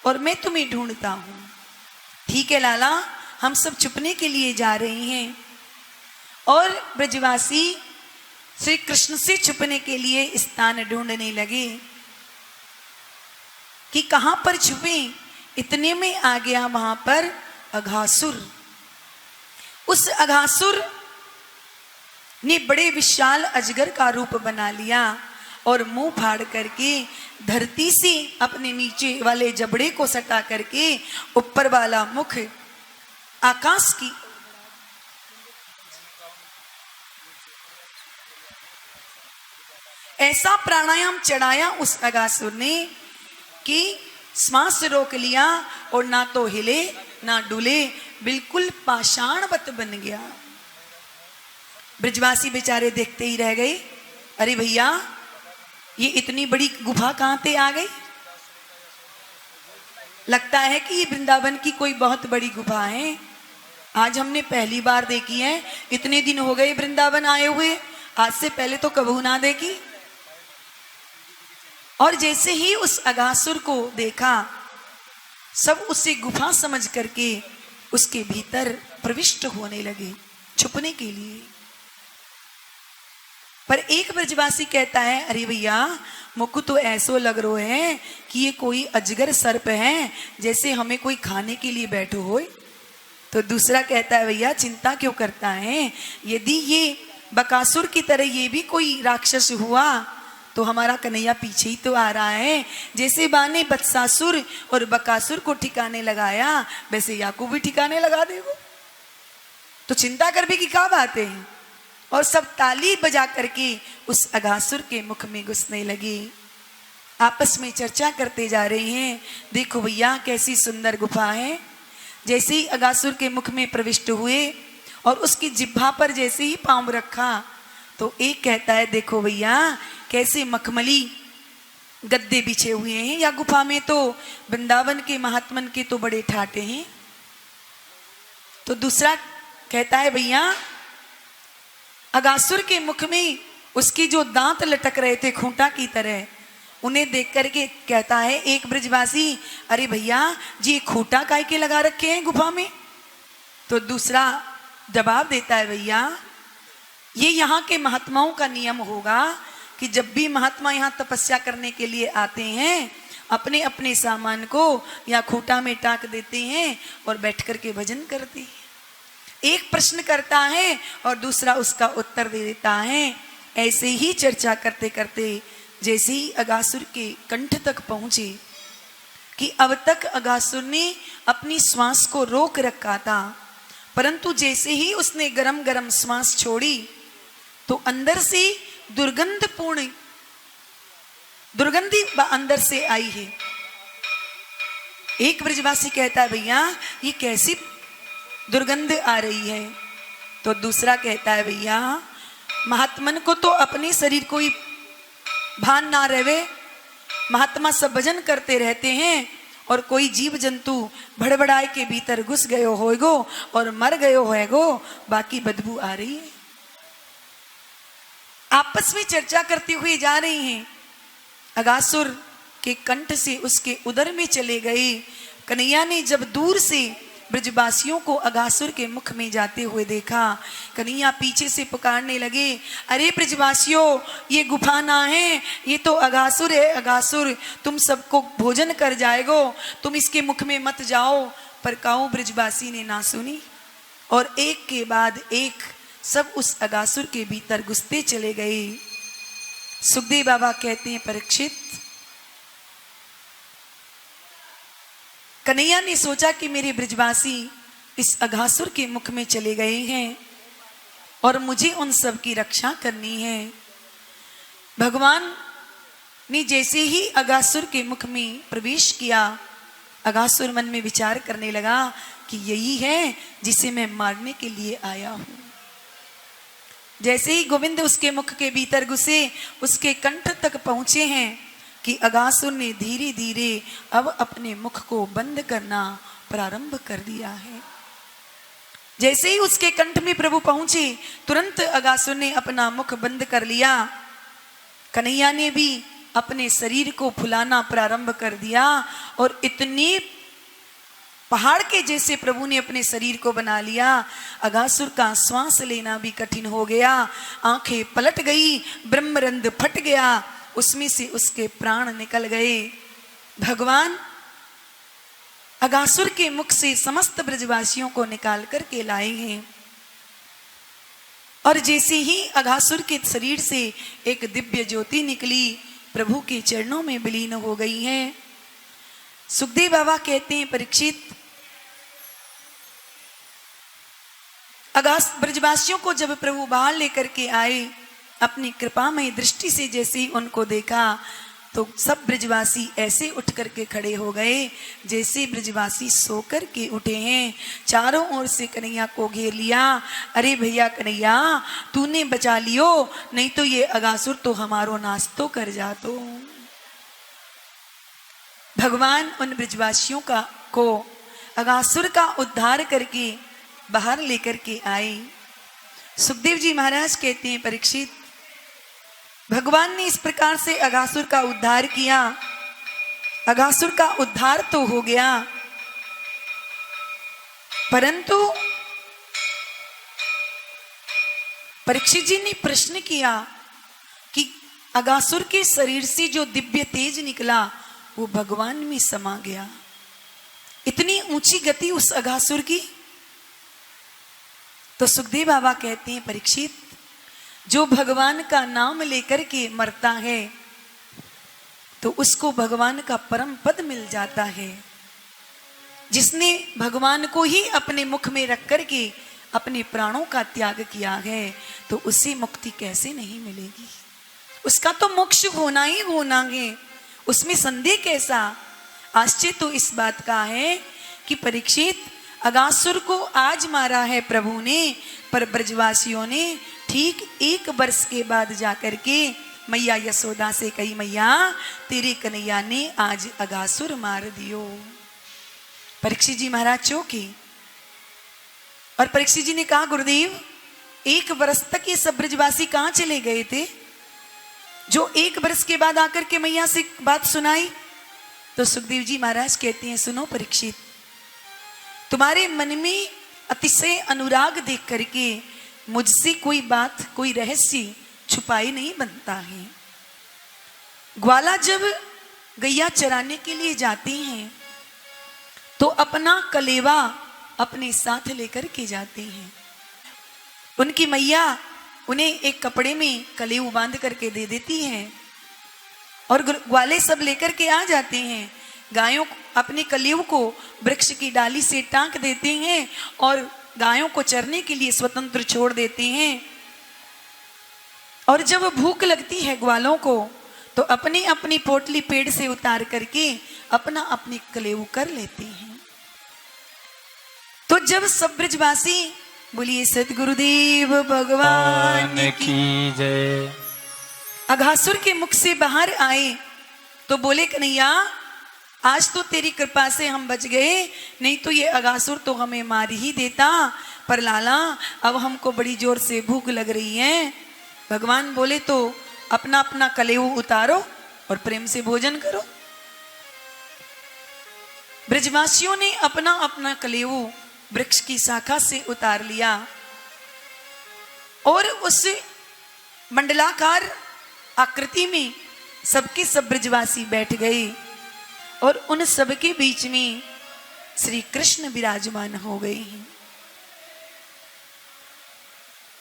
और मैं तुम्हें ढूंढता हूं। ठीक है लाला, हम सब छुपने के लिए जा रहे हैं। और ब्रजवासी श्री कृष्ण से छुपने के लिए स्थान ढूंढने लगे कि कहां पर छुपे। इतने में आ गया वहां पर अघासुर। उस अघासुर ने बड़े विशाल अजगर का रूप बना लिया और मुंह फाड़ करके धरती से अपने नीचे वाले जबड़े को सटा करके ऊपर वाला मुख आकाश की ऐसा प्राणायाम चढ़ाया उस अघासुर ने कि श्वास रोक लिया और ना तो हिले ना डुले, बिल्कुल पाषाणवत बन गया। ब्रजवासी बेचारे देखते ही रह गए, अरे भैया ये इतनी बड़ी गुफा कहां से आ गई। लगता है कि ये वृंदावन की कोई बहुत बड़ी गुफा है। आज हमने पहली बार देखी है, इतने दिन हो गए वृंदावन आए हुए, आज से पहले तो कबू ना देखी। और जैसे ही उस अघासुर को देखा, सब उसे गुफा समझ करके उसके भीतर प्रविष्ट होने लगे छुपने के लिए। पर एक ब्रजवासी कहता है, अरे भैया मुझको तो ऐसो लग रहा है कि ये कोई अजगर सर्प है, जैसे हमें कोई खाने के लिए बैठो हो। तो दूसरा कहता है, भैया चिंता क्यों करता है, यदि ये बकासुर की तरह ये भी कोई राक्षस हुआ तो हमारा कन्हैया पीछे ही तो आ रहा है। जैसे बा ने बत्सासुर और बकासुर को ठिकाने लगाया, वैसे याकू भी ठिकाने लगा देगो। तो चिंता कर भी की क्या बात है। और सब ताली बजा करके उस अघासुर के मुख में घुसने लगे। आपस में चर्चा करते जा रहे हैं, देखो भैया कैसी सुंदर गुफा है। जैसे ही अघासुर के मुख में प्रविष्ट हुए और उसकी जिह्वा पर जैसे ही पांव रखा, तो एक कहता है, देखो भैया कैसे मखमली गद्दे बिछे हुए हैं, या गुफा में तो वृंदावन के महात्मन के तो बड़े ठाटे हैं। तो दूसरा कहता है, भैया अघासुर के मुख में उसके जो दांत लटक रहे थे खूंटा की तरह, उन्हें देख करके कहता है एक ब्रजवासी, अरे भैया जी खूंटा काय के लगा रखे हैं गुफा में। तो दूसरा जवाब देता है, भैया ये यहाँ के महात्माओं का नियम होगा कि जब भी महात्मा यहाँ तपस्या करने के लिए आते हैं, अपने अपने सामान को या खूंटा में टाक देते हैं और बैठ करके भजन करते हैं। एक प्रश्न करता है और दूसरा उसका उत्तर दे देता है। ऐसे ही चर्चा करते करते जैसे ही अघासुर के कंठ तक पहुंचे कि अब तक अघासुर ने अपनी श्वास को रोक रखा था, परंतु जैसे ही उसने गरम गरम श्वास छोड़ी तो अंदर से दुर्गंधी अंदर से आई है। एक ब्रजवासी कहता है, भैया ये कैसी दुर्गंध आ रही है। तो दूसरा कहता है, भैया महात्मन को तो अपने शरीर को ही भान ना रहे, महात्मा सब भजन करते रहते हैं और कोई जीव जंतु भड़बड़ाए के भीतर घुस गयो होएगो और मर गयो होएगो, बाकी बदबू आ रही है। आपस में चर्चा करते हुए जा रही हैं। अघासुर के कंठ से उसके उदर में चले गए। कन्हैया ने जब दूर से ब्रजवासियों को अगासुर के मुख में जाते हुए देखा। कन्हैया पीछे से पुकारने लगे, अरे ब्रजवासियों, ये गुफा ना है, ये तो अगासुर है, अगासुर तुम सबको भोजन कर जाएगो, तुम इसके मुख में मत जाओ। पर काऊ ब्रजवासी ने ना सुनी और एक के बाद एक सब उस अगासुर के भीतर घुसते चले गए। सुखदेव बाबा कहते हैं, परीक्षित, कन्हैया ने सोचा कि मेरे ब्रजवासी इस अगासुर के मुख में चले गए हैं और मुझे उन सब की रक्षा करनी है। भगवान ने जैसे ही अगासुर के मुख में प्रवेश किया, अगासुर मन में विचार करने लगा कि यही है जिसे मैं मारने के लिए आया हूं। जैसे ही गोविंद उसके मुख के भीतर घुसे, उसके कंठ तक पहुंचे हैं कि अगासुर ने धीरे धीरे अब अपने मुख को बंद करना प्रारंभ कर दिया है। जैसे ही उसके कंठ में प्रभु पहुंचे, तुरंत अगासुर ने अपना मुख बंद कर लिया। कन्हैया ने भी अपने शरीर को फुलाना प्रारंभ कर दिया और इतने पहाड़ के जैसे प्रभु ने अपने शरीर को बना लिया। अगासुर का श्वास लेना भी कठिन हो गया, आंखें पलट गई, ब्रह्मरंध्र फट गया, उसमें से उसके प्राण निकल गए। भगवान अगासुर के मुख से समस्त ब्रजवासियों को निकाल करके लाए हैं और जैसे ही अगासुर के शरीर से एक दिव्य ज्योति निकली, प्रभु के चरणों में विलीन हो गई है। सुखदेव बाबा कहते हैं, परीक्षित, ब्रजवासियों को जब प्रभु बाहर लेकर के आए, अपनी कृपामय दृष्टि से जैसे ही उनको देखा तो सब ब्रजवासी ऐसे उठ करके खड़े हो गए जैसे ब्रजवासी सो कर के उठे हैं। चारों ओर से कन्हैया को घेर लिया। अरे भैया कन्हैया, तूने बचा लियो, नहीं तो ये अगासुर तो हमारो नाश तो कर जातो। भगवान उन ब्रजवासियों को अगासुर का उद्धार करके बाहर लेकर के आए। सुखदेव जी महाराज कहते हैं, परीक्षित, भगवान ने इस प्रकार से अगासुर का उद्धार किया। अगासुर का उद्धार तो हो गया, परंतु परीक्षित जी ने प्रश्न किया कि अगासुर के शरीर से जो दिव्य तेज निकला वो भगवान में समा गया। इतनी ऊंची गति उस अगासुर की। तो सुखदेव बाबा कहते हैं, परीक्षित, जो भगवान का नाम लेकर के मरता है तो उसको भगवान का परम पद मिल जाता है। जिसने भगवान को ही अपने मुख में रख करके अपने प्राणों का त्याग किया है तो उसे मुक्ति कैसे नहीं मिलेगी? उसका तो मोक्ष होना ही होना है, उसमें संदेह कैसा? आश्चर्य तो इस बात का है कि परीक्षित, अगासुर को आज मारा है प्रभु ने, पर ब्रजवासियों ने ठीक 1 वर्ष के बाद जाकर के मैया यशोदा से कही, मैया तेरे कन्हैया ने आज अगासुर मार दियो। परीक्षित जी महाराज चौंके और परीक्षित जी ने कहा, गुरुदेव 1 वर्ष तक ये सब ब्रजवासी कहाँ चले गए थे जो 1 वर्ष के बाद आकर के मैया से बात सुनाई? तो सुखदेव जी महाराज कहते हैं, सुनो परीक्षित, तुम्हारे मन में अतिशय अनुराग देख करके मुझसे कोई बात, कोई रहस्य छुपाई नहीं बनता है। ग्वाला जब गैया चराने के लिए जाते हैं तो अपना कलेवा अपने साथ लेकर के जाते हैं। उनकी मैया उन्हें एक कपड़े में कलेऊ बांध करके दे देती हैं और ग्वाले सब लेकर के आ जाते हैं। गायों अपने कलेऊ को वृक्ष की डाली से टांक देते हैं और गायों को चरने के लिए स्वतंत्र छोड़ देते हैं। और जब भूख लगती है ग्वालों को तो अपनी अपनी पोटली पेड़ से उतार करके अपना अपनी कलेऊ कर लेते हैं। तो जब सब ब्रजवासी बोलिए सतगुरुदेव भगवान की जय, अगासुर के मुख से बाहर आए तो बोले, कन्हैया आज तो तेरी कृपा से हम बच गए, नहीं तो ये अगासुर तो हमें मार ही देता। पर लाला अब हमको बड़ी जोर से भूख लग रही है। भगवान बोले, तो अपना अपना कलेऊ उतारो और प्रेम से भोजन करो। ब्रजवासियों ने अपना अपना कलेऊ वृक्ष की शाखा से उतार लिया और उस मंडलाकार आकृति में सबके सब ब्रजवासी बैठ गए और उन सबके बीच में श्री कृष्ण विराजमान हो गए हैं।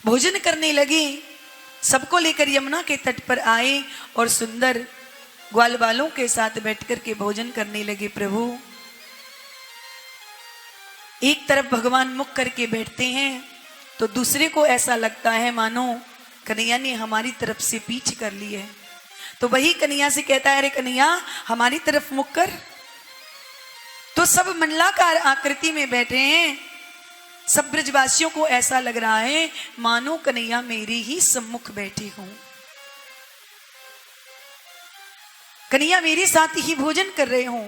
भोजन करने लगे, सबको लेकर यमुना के तट पर आए और सुंदर ग्वाल बालों के साथ बैठकर के भोजन करने लगे। प्रभु एक तरफ भगवान मुख करके बैठते हैं तो दूसरे को ऐसा लगता है मानो कन्हैया ने हमारी तरफ से पीछ कर ली है, तो वही कन्हैया से कहता है, अरे कन्हैया हमारी तरफ मुख कर। तो सब मंडलाकार आकृति में बैठे हैं, सब ब्रजवासियों को ऐसा लग रहा है मानो कन्हैया मेरे ही सम्मुख बैठी हूं, कन्हैया मेरे साथ ही भोजन कर रहे हो।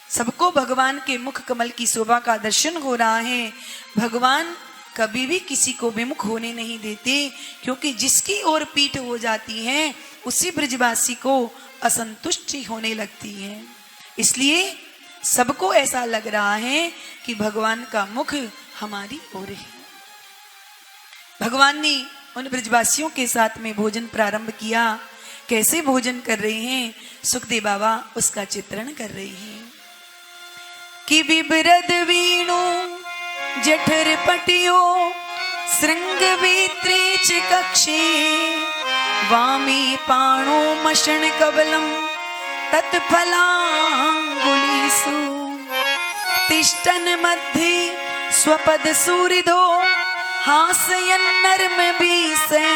सबको भगवान के मुख कमल की शोभा का दर्शन हो रहा है। भगवान कभी भी किसी को विमुख होने नहीं देते, क्योंकि जिसकी ओर पीठ हो जाती है उसी ब्रजवासी को असंतुष्टि होने लगती है। इसलिए सबको ऐसा लग रहा है कि भगवान का मुख हमारी ओर है। भगवान ने उन ब्रजवासियों के साथ में भोजन प्रारंभ किया। कैसे भोजन कर रहे हैं सुखदेव बाबा उसका चित्रण कर रहे हैं कि बिबरद वीणु जठर पटियो श्रृंग वीत्रीच कक्षे वामी पाणो मशण कबलम तत्फलांगुलीसु तिष्ठन मध्ये स्वपद सूरिधो हासयन् नर्म बीसे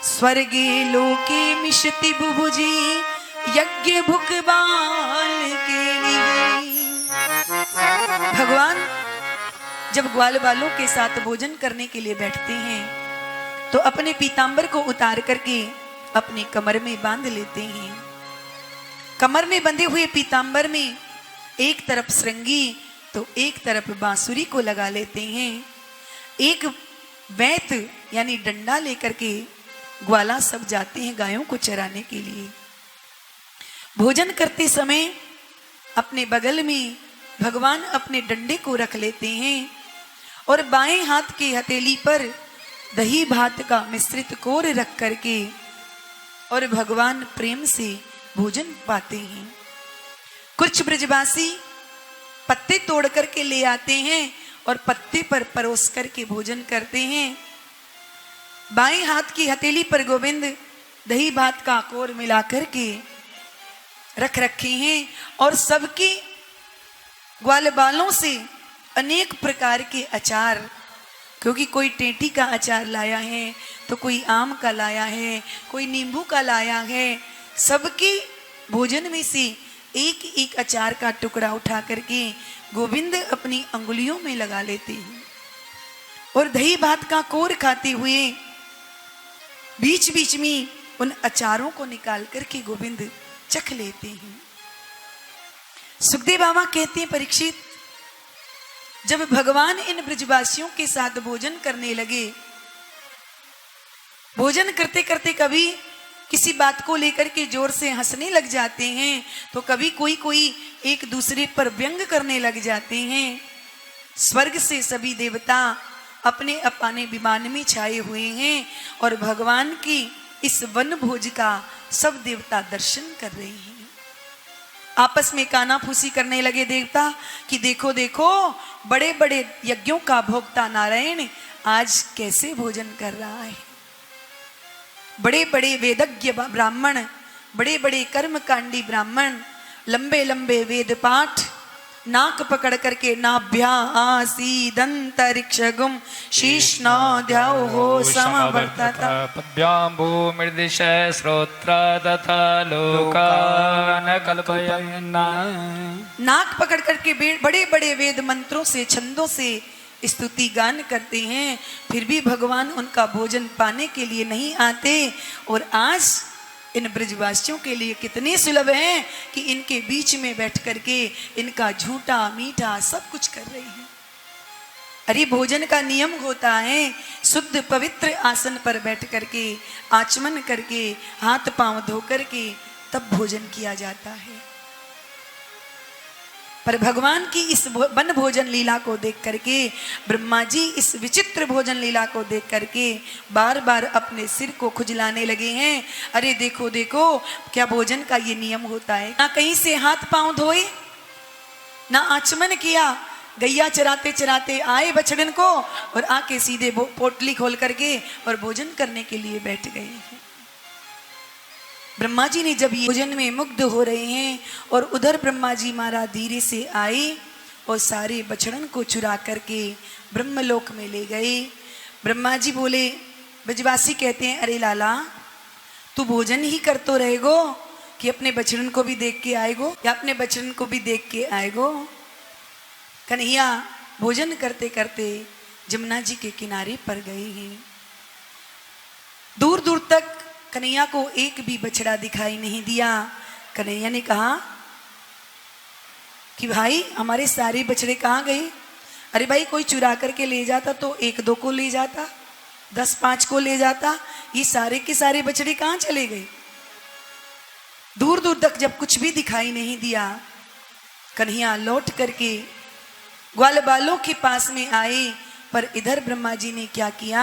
स्वर्गे लोके मिशति बुभुजी यज्ञ भुक बाल के लिए। भगवान जब ग्वाल बालों के साथ भोजन करने के लिए बैठते हैं तो अपने पीतांबर को उतार करके अपनी कमर में बांध लेते हैं। कमर में बंधे हुए पीतांबर में एक तरफ श्रृंगी तो एक तरफ बांसुरी को लगा लेते हैं। एक वैत यानी डंडा लेकर के ग्वाला सब जाते हैं गायों को चराने के लिए। भोजन करते समय अपने बगल में भगवान अपने डंडे को रख लेते हैं और बाएं हाथ की हथेली पर दही भात का मिश्रित कोर रख करके और भगवान प्रेम से भोजन पाते हैं। कुछ ब्रजवासी पत्ते तोड़ करके ले आते हैं और पत्ते पर परोस करके भोजन करते हैं। बाएं हाथ की हथेली पर गोविंद दही भात का कोर मिला करके रख रखे हैं और सबकी ग्वाल बालों से अनेक प्रकार के अचार, क्योंकि कोई टेंटी का अचार लाया है तो कोई आम का लाया है, कोई नींबू का लाया है। सबके भोजन में से एक एक अचार का टुकड़ा उठा करके गोविंद अपनी अंगुलियों में लगा लेते हैं और दही भात का कोर खाते हुए बीच बीच में उन अचारों को निकाल करके गोविंद चख लेते हैं। सुखदेव बाबा कहते हैं, परीक्षित जब भगवान इन ब्रजवासियों के साथ भोजन करने लगे, भोजन करते करते कभी किसी बात को लेकर के जोर से हंसने लग जाते हैं तो कभी कोई कोई एक दूसरे पर व्यंग करने लग जाते हैं। स्वर्ग से सभी देवता अपने अपने विमान में छाए हुए हैं और भगवान की इस वन भोज का सब देवता दर्शन कर रहे हैं। आपस में कानाफूसी करने लगे देवता कि देखो देखो बड़े बड़े यज्ञों का भोक्ता नारायण आज कैसे भोजन कर रहा है। बड़े बड़े वेदज्ञ ब्राह्मण, बड़े बड़े कर्मकांडी ब्राह्मण, लंबे लंबे वेद पाठ, नाक पकड़ करके नाभ्या आसीदंतरिक्षगुम शीर्ष्णाद्याओ हो समवर्तता पद्भ्याम्बो मृदिशय श्रोत्र तथा लोकान कल्पयन्ना। नाक पकड़ करके बड़े बड़े वेद मंत्रों से छंदों से स्तुति गान करते हैं, फिर भी भगवान उनका भोजन पाने के लिए नहीं आते। और आज इन ब्रजवासियों के लिए कितने सुलभ हैं कि इनके बीच में बैठ करके इनका झूठा मीठा सब कुछ कर रहे हैं। अरे भोजन का नियम होता है शुद्ध पवित्र आसन पर बैठ करके आचमन करके हाथ पांव धो करके तब भोजन किया जाता है। पर भगवान की इस वन भोजन लीला को देख करके, ब्रह्मा जी इस विचित्र भोजन लीला को देख करके बार बार अपने सिर को खुजलाने लगे हैं। अरे देखो देखो, क्या भोजन का ये नियम होता है? ना कहीं से हाथ पांव धोए, ना आचमन किया, गैया चराते चराते आए बछड़न को और आके सीधे पोटली खोल करके और भोजन करने के लिए बैठ गए हैं। ब्रह्मा जी ने जब ये भोजन में मुग्ध हो रहे हैं और उधर ब्रह्मा जी महाराज धीरे से आए और सारे बछड़न को चुरा करके ब्रह्मलोक में ले गए। ब्रह्मा जी बोले, ब्रजवासी कहते हैं, अरे लाला, तू भोजन ही कर तो रहेगो कि अपने बछड़न को भी देख के आएगो, या अपने बछड़न को भी देख के आएगो? कन्हैया भोजन करते करते जमुना जी के किनारे पर गए हैं। दूर दूर तक कन्हैया को एक भी बछड़ा दिखाई नहीं दिया। कन्हैया ने कहा कि भाई, हमारे सारे बछड़े कहाँ गए? अरे भाई, कोई चुरा करके ले जाता तो एक दो को ले जाता, 10-5 को ले जाता, ये सारे के सारे बछड़े कहाँ चले गए? दूर दूर तक जब कुछ भी दिखाई नहीं दिया, कन्हैया लौट करके ग्वाल बालों के पास में आए। पर इधर ब्रह्मा जी ने क्या किया,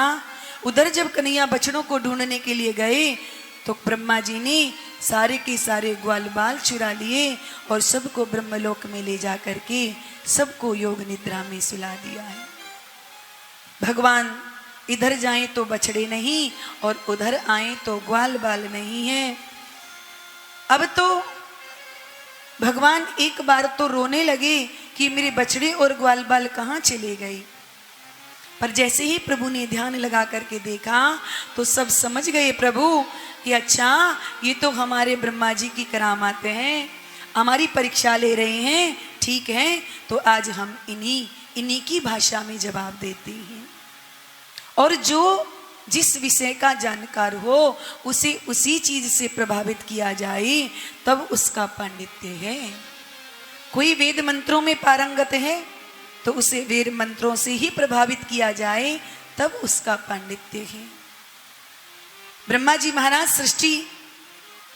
उधर जब कन्हैया बछड़ों को ढूंढने के लिए गए तो ब्रह्मा जी ने सारे के सारे ग्वाल बाल चुरा लिए और सबको ब्रह्मलोक में ले जा करके सबको योग निद्रा में सुला दिया है। भगवान इधर जाएं तो बछड़े नहीं और उधर आए तो ग्वाल बाल नहीं है। अब तो भगवान एक बार तो रोने लगे कि मेरे बछड़े और ग्वाल बाल कहाँ चले गए। पर जैसे ही प्रभु ने ध्यान लगा करके देखा तो सब समझ गए प्रभु कि अच्छा, ये तो हमारे ब्रह्मा जी की करामातें हैं, हमारी परीक्षा ले रहे हैं। ठीक है, तो आज हम इन्हीं की भाषा में जवाब देते हैं, और जो जिस विषय का जानकार हो उसे उसी चीज से प्रभावित किया जाए, तब उसका पांडित्य है। कोई वेद मंत्रों में पारंगत है तो उसे वेद मंत्रों से ही प्रभावित किया जाए, तब उसका पांडित्य है। ब्रह्मा जी महाराज सृष्टि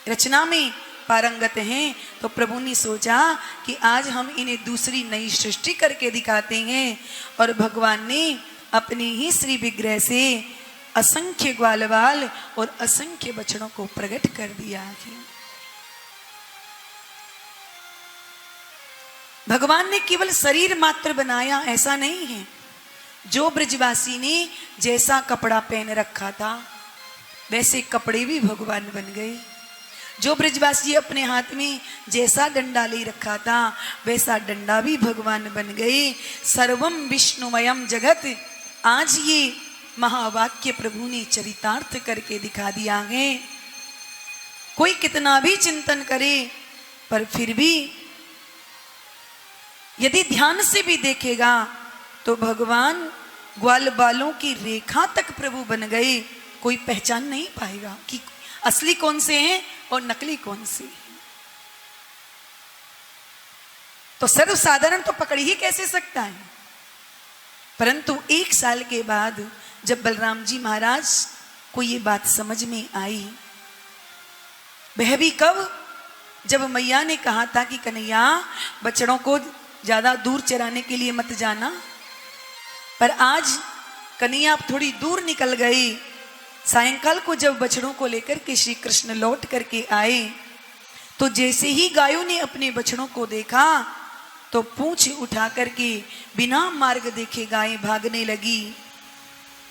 रचना में पारंगत हैं, तो प्रभु ने सोचा कि आज हम इन्हें दूसरी नई सृष्टि करके दिखाते हैं, और भगवान ने अपने ही श्री विग्रह से असंख्य ग्वाल बाल और असंख्य बछड़ों को प्रकट कर दिया है। भगवान ने केवल शरीर मात्र बनाया ऐसा नहीं है। जो ब्रजवासी ने जैसा कपड़ा पहन रखा था वैसे कपड़े भी भगवान बन गए। जो ब्रजवासी अपने हाथ में जैसा डंडा ले रखा था वैसा डंडा भी भगवान बन गए। सर्वम विष्णुमयम जगत, आज ये महावाक्य प्रभु ने चरितार्थ करके दिखा दिया है। कोई कितना भी चिंतन करे पर फिर भी यदि ध्यान से भी देखेगा तो भगवान ग्वाल बालों की रेखा तक प्रभु बन गए। कोई पहचान नहीं पाएगा कि असली कौन से हैं और नकली कौन से हैं। तो सर्वसाधारण तो पकड़ ही कैसे सकता है। परंतु 1 साल के बाद जब बलराम जी महाराज को ये बात समझ में आई, वह भी कब, जब मैया ने कहा था कि कन्हैया बछड़ों को ज्यादा दूर चराने के लिए मत जाना। पर आज कन्हैया थोड़ी दूर निकल गई। सायंकाल को जब बछड़ों को लेकर के श्री कृष्ण लौट करके आए तो जैसे ही गायों ने अपने बछड़ों को देखा तो पूंछ उठा करके बिना मार्ग देखे गायें भागने लगी।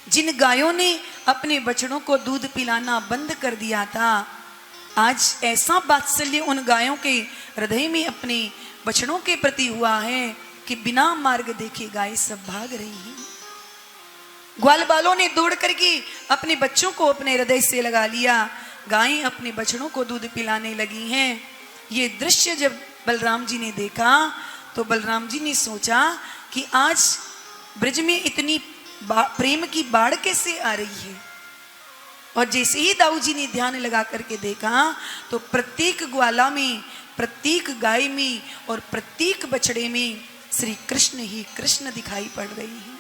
जिन गायों ने अपने बछड़ों को दूध पिलाना बंद कर दिया था, आज ऐसा वात्सल्य उन गायों के हृदय में अपने बछड़ों के प्रति हुआ है कि बिना मार्ग देखे गाय सब भाग रही हैं। ग्वाल बालों ने दौड़ करके अपने बच्चों को अपने हृदय से लगा लिया। गायें अपने बछड़ों को दूध पिलाने लगी हैं। ये दृश्य जब बलराम जी ने देखा तो बलराम जी ने सोचा कि आज ब्रज में इतनी प्रेम की बाढ़ कैसे आ रही है। और जैसे ही दाऊ जी ने ध्यान लगा करके देखा तो प्रत्येक ग्वाला में, प्रत्येक गाय में और प्रत्येक बछड़े में श्री कृष्ण ही कृष्ण दिखाई पड़ रही है।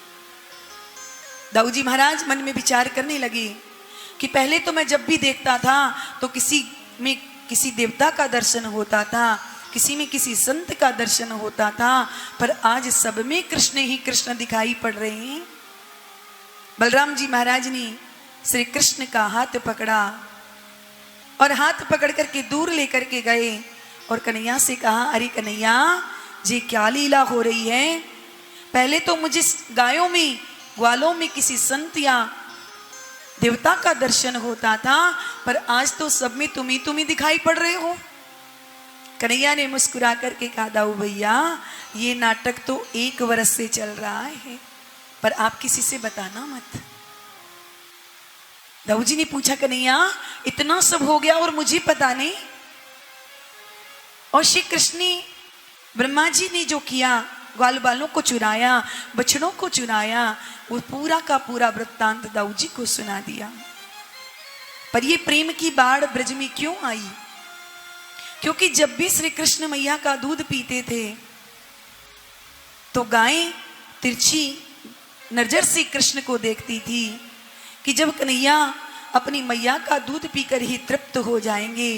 दाऊ जी महाराज मन में विचार करने लगे कि पहले तो मैं जब भी देखता था तो किसी में किसी देवता का दर्शन होता था, किसी में किसी संत का दर्शन होता था, पर आज सब में कृष्ण ही कृष्ण दिखाई पड़ रहे हैं। बलराम जी महाराज ने श्री कृष्ण का हाथ पकड़ा और हाथ पकड़ करके दूर लेकर के गए और कन्हैया से कहा, अरे कन्हैया जी क्या लीला हो रही है। पहले तो मुझे गायों में ग्वालों में किसी संत या देवता का दर्शन होता था, पर आज तो सब में तुम ही दिखाई पड़ रहे हो। कन्हैया ने मुस्कुरा करके कहा, दाऊ भैया ये नाटक तो 1 वर्ष से चल रहा है, पर आप किसी से बताना मत। दाऊ जी ने पूछा, कन्हैया इतना सब हो गया और मुझे पता नहीं। और श्री कृष्ण ने ब्रह्मा जी ने जो किया, ग्वाल बालों को चुराया, बछड़ों को चुराया, वो पूरा का पूरा वृत्तांत दाऊ जी को सुना दिया। पर ये प्रेम की बाढ़ ब्रज में क्यों आई? क्योंकि जब भी श्री कृष्ण मैया का दूध पीते थे तो गायें तिरछी नजर से कृष्ण को देखती थी कि जब कन्हैया अपनी मैया का दूध पीकर ही तृप्त हो जाएंगे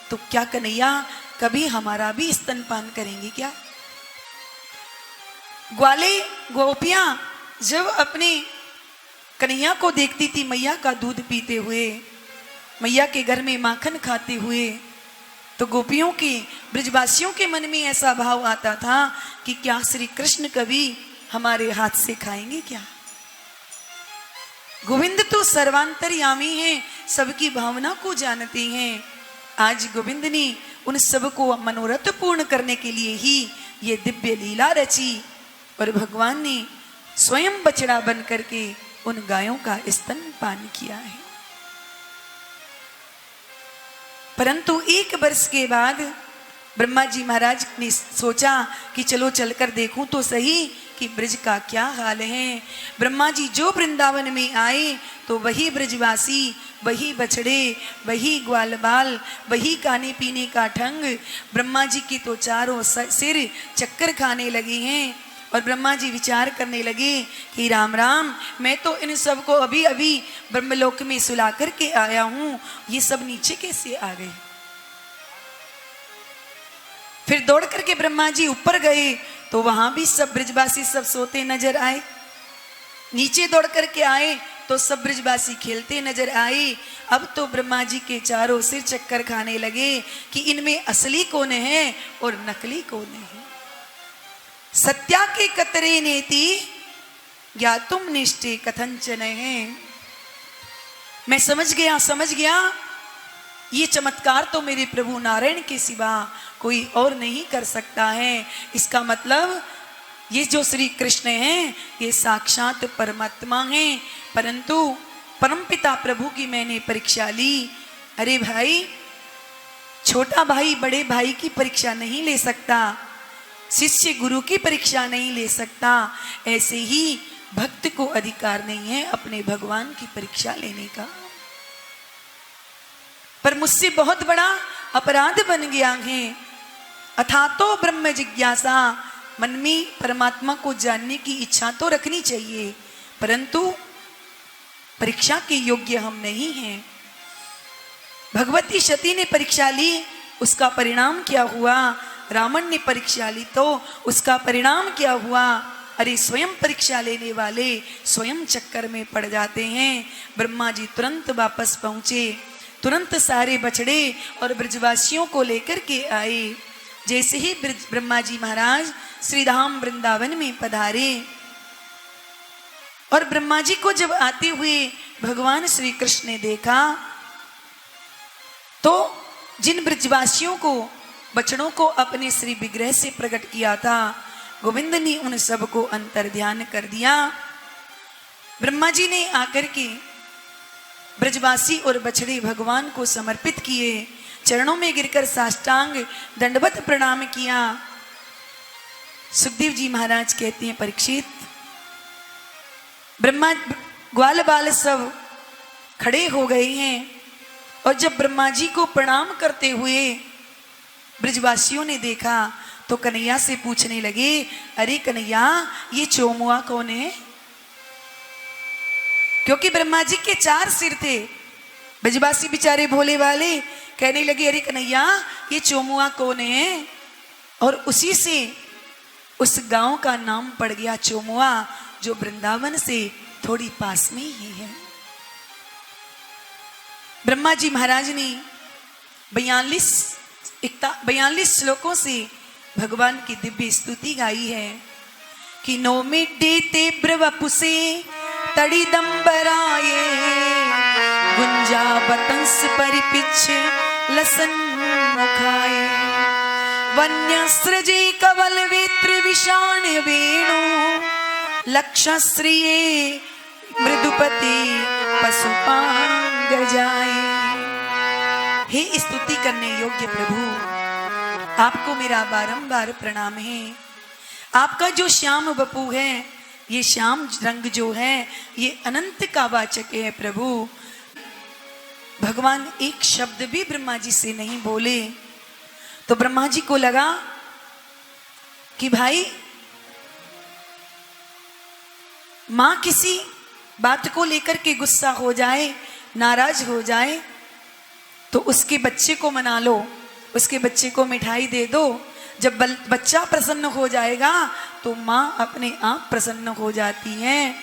तो क्या कन्हैया कभी हमारा भी स्तनपान करेंगे क्या? ग्वाले गोपियां जब अपने कन्हैया को देखती थी मैया का दूध पीते हुए, मैया के घर में माखन खाते हुए, तो गोपियों के ब्रजवासियों के मन में ऐसा भाव आता था कि क्या श्री कृष्ण कभी हमारे हाथ से खाएंगे क्या? गोविंद तो सर्वांतर्यामी हैं, सबकी भावना को जानते हैं। आज गोविंद ने उन सबको मनोरथ पूर्ण करने के लिए ही ये दिव्य लीला रची और भगवान ने स्वयं बछड़ा बन करके उन गायों का स्तनपान किया है। परंतु 1 वर्ष के बाद ब्रह्मा जी महाराज ने सोचा कि चलो चलकर देखूं तो सही कि ब्रज का क्या हाल है। ब्रह्मा जी जो वृंदावन में आए तो वही ब्रजवासी, वही बछड़े, वही ग्वाल बाल, वही खाने पीने का ढंग। ब्रह्मा जी की तो चारों सिर चक्कर खाने लगे हैं और ब्रह्मा जी विचार करने लगे कि राम राम, मैं तो इन सब को अभी अभी ब्रह्मलोक में सुला करके आया हूं, ये सब नीचे कैसे आ गए? फिर दौड़ करके ब्रह्मा जी ऊपर गए तो वहां भी सब ब्रजवासी सब सोते नजर आए। नीचे दौड़ करके आए तो सब ब्रजवासी खेलते नजर आए। अब तो ब्रह्मा जी के चारों सिर चक्कर खाने लगे कि इनमें असली कौन है और नकली कौन है। सत्या के कतरे नेति ज्ञातुम निष्ठे कथंचन है। मैं समझ गया ये चमत्कार तो मेरे प्रभु नारायण के सिवा कोई और नहीं कर सकता है। इसका मतलब ये जो श्री कृष्ण हैं ये साक्षात परमात्मा हैं। परंतु परमपिता प्रभु की मैंने परीक्षा ली। अरे भाई, छोटा भाई बड़े भाई की परीक्षा नहीं ले सकता, शिष्य गुरु की परीक्षा नहीं ले सकता, ऐसे ही भक्त को अधिकार नहीं है अपने भगवान की परीक्षा लेने का। पर मुझसे बहुत बड़ा अपराध बन गया है। अथा तो ब्रह्म जिज्ञासा, मन में परमात्मा को जानने की इच्छा तो रखनी चाहिए, परंतु परीक्षा के योग्य हम नहीं हैं। भगवती सती ने परीक्षा ली, उसका परिणाम क्या हुआ? रावण ने परीक्षा ली तो उसका परिणाम क्या हुआ? अरे स्वयं परीक्षा लेने वाले स्वयं चक्कर में पड़ जाते हैं। ब्रह्मा जी तुरंत वापस पहुंचे, तुरंत सारे बछड़े और ब्रजवासियों को लेकर के आए। जैसे ही ब्रह्मा जी महाराज श्रीधाम वृंदावन में पधारे और ब्रह्मा जी को जब आते हुए भगवान श्री कृष्ण ने देखा तो जिन ब्रजवासियों को बछड़ों को अपने श्री विग्रह से प्रकट किया था, गोविंद ने उन सबको अंतर ध्यान कर दिया। ब्रह्मा जी ने आकर के ब्रजवासी और बछड़े भगवान को समर्पित किए, चरणों में गिरकर साष्टांग दंडवत प्रणाम किया। सुखदेव जी महाराज कहते हैं, परीक्षित, ब्रह्मा ग्वाल बाल सब खड़े हो गए हैं और जब ब्रह्मा जी को प्रणाम करते हुए ब्रजवासियों ने देखा तो कन्हैया से पूछने लगे, अरे कन्हैया ये चोमुआ कौन है? क्योंकि ब्रह्मा जी के 4 सिर थे। ब्रजवासी बेचारे भोले वाले कहने लगे, अरे कन्हैया ये चोमुआ कौन है? और उसी से उस गांव का नाम पड़ गया चोमुआ, जो वृंदावन से थोड़ी पास में ही है। ब्रह्मा जी महाराज ने 42 श्लोकों से भगवान की दिव्य स्तुति गाई है कि नो मिड्डे ते ब्रवपुसे तड़िदंबराये गुंजा बतंस परिपिछ लसन मुखाये वन्यस्रजे कवल वेत्र विषाण वेणु लक्षश्रिये मृदुपति पशुपांग जाए। हे स्तुति करने योग्य प्रभु, आपको मेरा बारंबार प्रणाम है। आपका जो श्याम बपू है, ये श्याम रंग जो है, ये अनंत का वाचक है प्रभु। भगवान एक शब्द भी ब्रह्मा जी से नहीं बोले, तो ब्रह्मा जी को लगा कि भाई मां किसी बात को लेकर के गुस्सा हो जाए, नाराज हो जाए, तो उसके बच्चे को मना लो, उसके बच्चे को मिठाई दे दो। जब बच्चा प्रसन्न हो जाएगा तो माँ अपने आप प्रसन्न हो जाती है।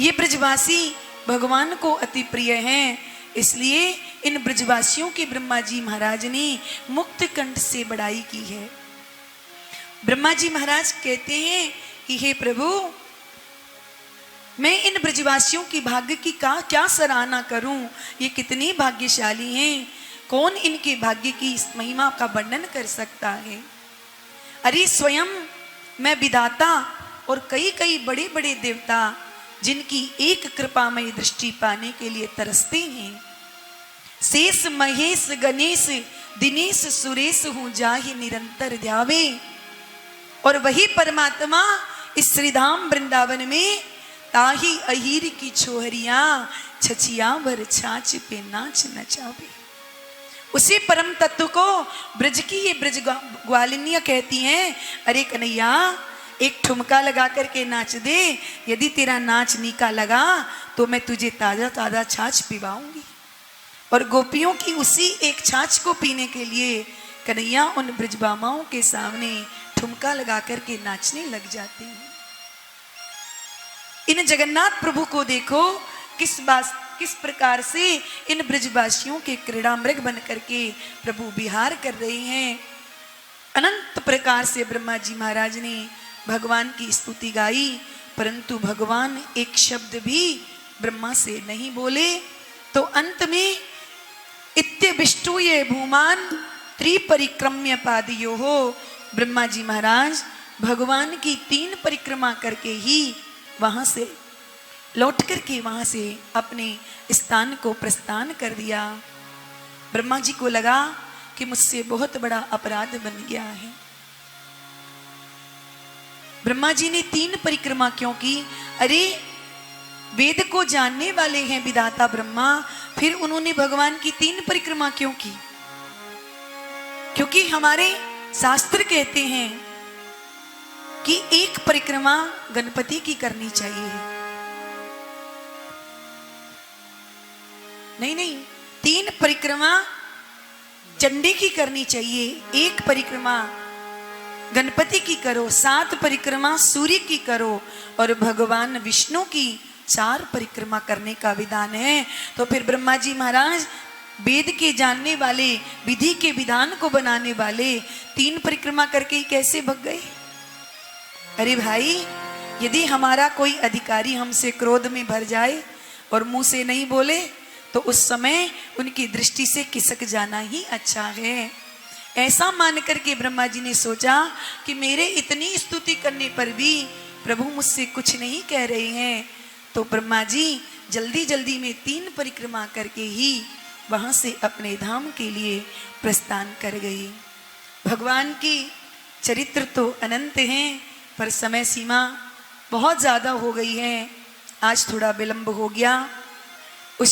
ये ब्रजवासी भगवान को अति प्रिय हैं, इसलिए इन ब्रजवासियों के ब्रह्मा जी महाराज ने मुक्त कंठ से बड़ाई की है। ब्रह्मा जी महाराज कहते हैं कि हे प्रभु, मैं इन ब्रजवासियों की भाग्य की क्या सराहना करूं, ये कितने भाग्यशाली हैं। कौन इनके भाग्य की इस महिमा का वर्णन कर सकता है। अरे स्वयं मैं विधाता और कई कई बड़े बड़े देवता जिनकी एक कृपामय दृष्टि पाने के लिए तरसते हैं। शेष महेश गणेश दिनेश सुरेश हूं जाहि निरंतर ध्यावे। और वही परमात्मा इस श्रीधाम वृंदावन में ताही अहीर की छोहरिया छचिया भर छाछ पे नाच नचावे। उसी परम तत्व को ब्रज की ये ब्रज ग्वालिनियां कहती हैं, अरे कन्हैया एक ठुमका लगा करके नाच दे, यदि तेरा नाच नीका लगा तो मैं तुझे ताजा ताजा छाछ पिवाऊंगी। और गोपियों की उसी एक छाछ को पीने के लिए कन्हैया उन ब्रजबामाओं के सामने ठुमका लगा करके नाचने लग जाते हैं। इन जगन्नाथ प्रभु को देखो किस प्रकार से इन ब्रजवासियों के क्रीड़ा मृग बन करके प्रभु विहार कर रहे हैं। अनंत प्रकार से ब्रह्मा जी महाराज ने भगवान की स्तुति गाई, परंतु भगवान एक शब्द भी ब्रह्मा से नहीं बोले। तो अंत में इत्यविष्टूये भूमान त्रिपरिक्रम्य पादयो हो, ब्रह्मा जी महाराज भगवान की 3 परिक्रमा करके ही वहां से लौट करके वहां से अपने स्थान को प्रस्थान कर दिया। ब्रह्मा जी को लगा कि मुझसे बहुत बड़ा अपराध बन गया है। ब्रह्मा जी ने 3 परिक्रमा क्यों की? अरे वेद को जानने वाले हैं विधाता ब्रह्मा, फिर उन्होंने भगवान की 3 परिक्रमा क्यों की? क्योंकि हमारे शास्त्र कहते हैं कि एक परिक्रमा गणपति की करनी चाहिए। नहीं, 3 परिक्रमा चंडी की करनी चाहिए, 1 परिक्रमा गणपति की करो, 7 परिक्रमा सूर्य की करो और भगवान विष्णु की 4 परिक्रमा करने का विधान है। तो फिर ब्रह्मा जी महाराज वेद के जानने वाले, विधि के विधान को बनाने वाले 3 परिक्रमा करके ही कैसे भग गए? अरे भाई, यदि हमारा कोई अधिकारी हमसे क्रोध में भर जाए और मुंह से नहीं बोले तो उस समय उनकी दृष्टि से खिसक जाना ही अच्छा है। ऐसा मान करके ब्रह्मा जी ने सोचा कि मेरे इतनी स्तुति करने पर भी प्रभु मुझसे कुछ नहीं कह रहे हैं। तो ब्रह्मा जी जल्दी जल्दी में 3 परिक्रमा करके ही वहां से अपने धाम के लिए प्रस्थान कर गए। भगवान की चरित्र तो अनंत हैं, पर समय सीमा बहुत ज्यादा हो गई है, आज थोड़ा विलंब हो गया। बोलो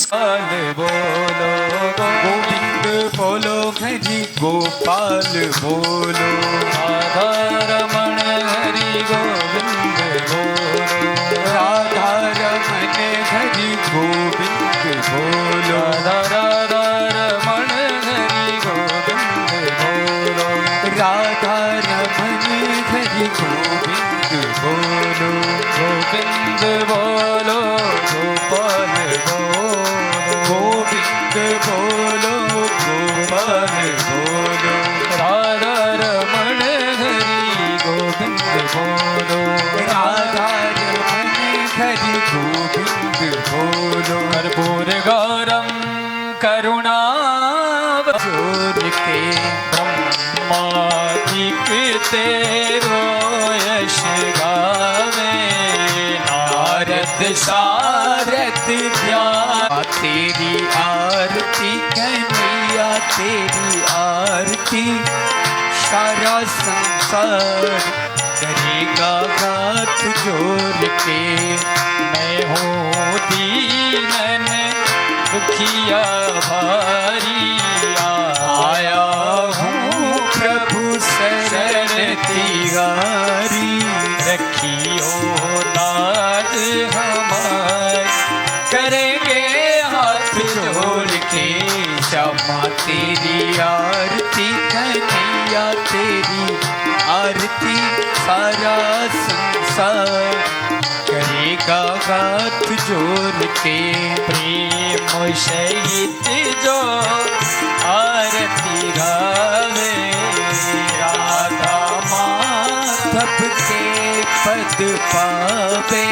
गोविंद बोलो हरि गोपाल बोलो राधा रमण हरि गोविंद बोलो, राधा रमण हरि गोविंद बोलो राधा रमण हरि गोविंद बोलो, राधा रमण गोविंद बोलो गोपाल बोलो गोविंद बोलो गोपाल बोलो राधा रमण हरि गोविंद बोलो राधा रमण हरि गोविंद बोलो कर्पूर गौरम जोर के ब्रह्मादिक तेरो यश गावे नारद सारथ ध्यान तेरी आरती कन्हैया तेरी आरती सारा संसार करेगा हाथ जोड़ के मैं हूँ दीनन दुखिया भारी आया हूँ प्रभु शरण तिहारी रखियो लाज हमार करेंगे हाथ जोड़ के क्षमा तेरी आरती कन्हैया तेरी आरती सारा संसार करेगा हाथ जोड़ के प्रेम सहित जो आरती गावे राधा माधव के पद पावे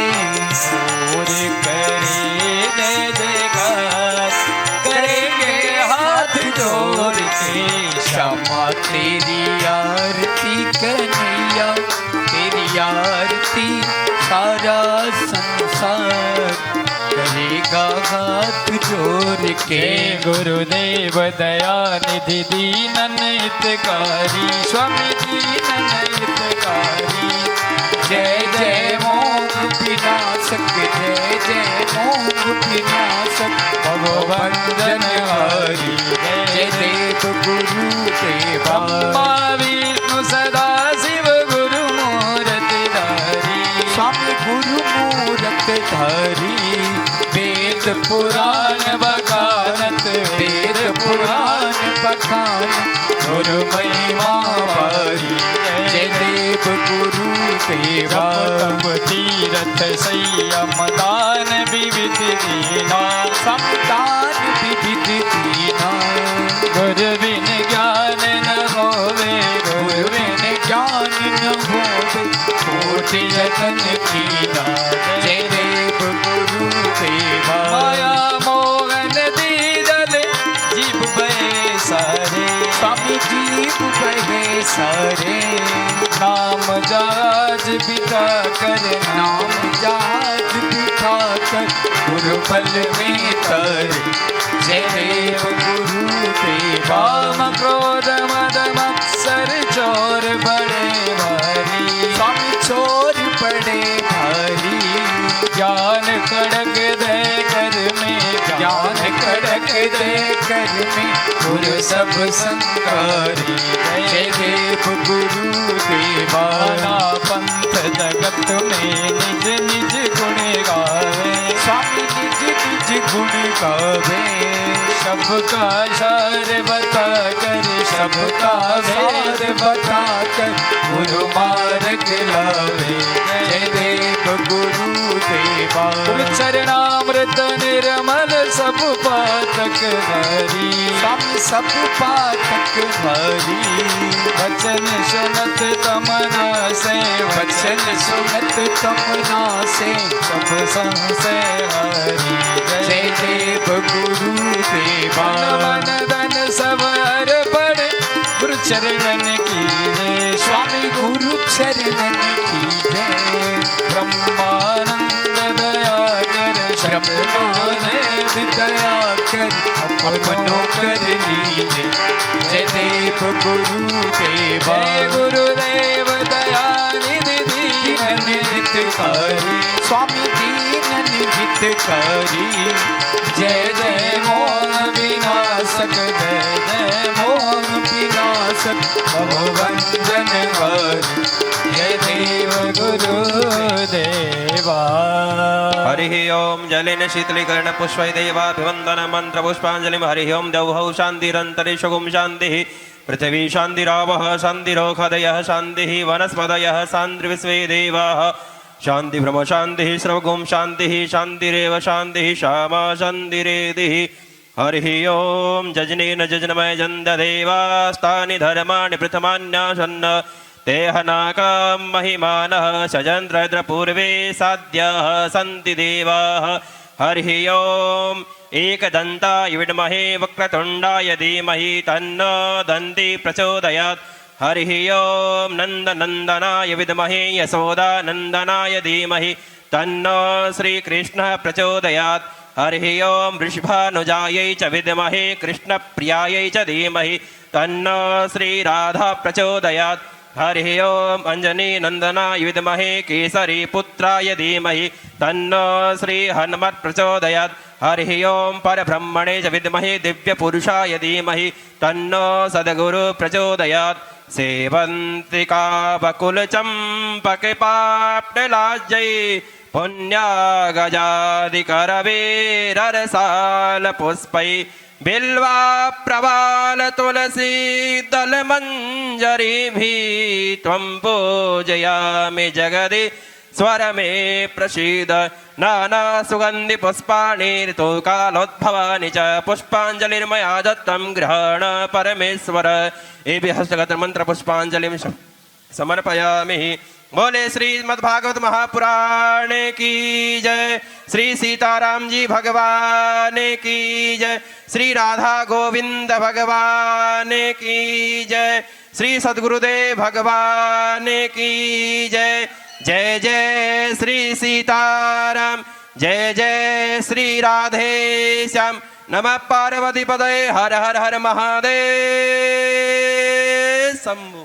और करे जय जयकार करेंगे हाथ जोड़ के क्षमा तेरी आरती कन्हैया तेरी आरती सारा संसार करेगा हाथ जोड़ के के गुरुदेव दयानिधि दीनन हितकारी स्वामी दीनन हितकारी जय जय मोह विनाशक जय जय मोह विनाशक भगवंदन हरि जय देव गुरु देवा ब्रह्मा विष्णु सदा शिव गुरु मूर्ति धारी स्वामी गुरु मूरत धारी वेद पुराण बखानत वेद पुराण बखान गुरु महिमा भारी जय देव गुरु देवा तप तीरथ संयम दान विविध दीना संतान विविध दीना गुरु बिन ज्ञान न होवे गुरु बिन ज्ञान न होवे कोटि जतन कीना जय देव गुरु देवा माया मोहन दीजल जीव बहे सारे स्वामी जीव बहे सारे नाम जहाज बिठा कर नाम जहाज बिठा कर गुरु बल में तर जय देव गुरु देवा काम क्रोध मद मत्सर चोर बड़े भारी स्वामी चोर बड़े भारी ज्ञान खड़ग दे कर में ज्ञान खड़क दे कर में गुरु सब संकारी जय देव गुरु देवा नाना पंथ जगत में निज निज गुण गावे स्वामी निज निज गुण गावे सबका सार बता कर सबका सार बता कर गुरु मार्ग लावे जय देव गुरु देवा चरणामृत निर्मल सब पातक हरी स्वामी सब पाठक हरी वचन सुनत तमना से वचन सुनत तमना से सब संशय हरी जय देव गुरु देवा मन धन सब अर्पण गुरु चरणन की जय स्वामी गुरु चरणन की जय ब्रह्मानंद दया कर ब्रह्मानंद दया कर अपनों कर लीजे जय देव गुरु देवा जय गुरुदेव दया निधि दीन हितकारी स्वामी दीनन हितकारी जय जय मोहन विनाशक जय जय मोहन विनाशक भवभंजन हरि जय देव गुरु गुरुदेवा हरिः ओम जलेन शीतलीकरण पुष्पै देवाभिवन्दन मंत्र पुष्पाञ्जलिं हरिः ओम द्यौः शान्तिरन्तरिक्षं शान्तिः पृथिवी शान्तिरावः शान्तिरोषधयः शान्तिः वनस्पतयः शान्तिर्विश्वे देवाः शांति ब्रह्म शांति सर्वगुम शांति शांतिरेव शांति श्यामा शांतिरेधि हरि ओम जजनेन जजनमय जन्ददेवास्तानि धर्माणि प्रथमान्यासन्न ते हनाकं महिमानः सजन्त्रद्रपूर्वे साद्याः सन्ति देवाः हरि ओम एकदन्ताय विद्महे वक्रतुण्डाय धीमहि तन्नो दन्ति प्रचोदयात् हरि ओम नन्दनन्दनाय विद्महे यशोदानन्दनाय धीमहि तन्नो श्रीकृष्णः प्रचोदयात् हरि ओम वृषभानुजायै च विद्महे कृष्णप्रियायै च धीमहि तन्नो श्रीराधा प्रचोदयात् हरि ओम अंजनी नंदनाय विद्महे केसरी पुत्राय धीमहि तन्नो श्री हनुमत् प्रचोदयात् हरि ओम परब्रह्मणे च विद्महे दिव्यपुरुषाय धीमहि तन्नो सद्गुरु प्रचोदयात् सेवन्तिका बकुलचम्पकपाप्टलाज्यै पुण्यागजादिकरवेररसालपुष्पै बिल्वा प्रवाल तुलसी दलमञ्जरीभिः त्वं पूजयामि जगदि स्वर मे प्रसीद नाना सुगंधि पुष्पाणि ऋतुकालोद्भवानि च पुष्पाञ्जलिर्मया दत्तं ग्रहण परमेश्वर एभि हस्तगत मंत्र पुष्पाञ्जलिं समर्पयामि बोले श्रीमद्भागवत महापुराण की जय श्री सीताराम जी भगवान की जय श्री राधा गोविंद भगवान की जय श्री सद्गुरुदेव भगवान की जय जय जय श्री सीताराम जय जय श्री राधे श्याम नमः पार्वती पदये हर हर हर महादेव शंभु।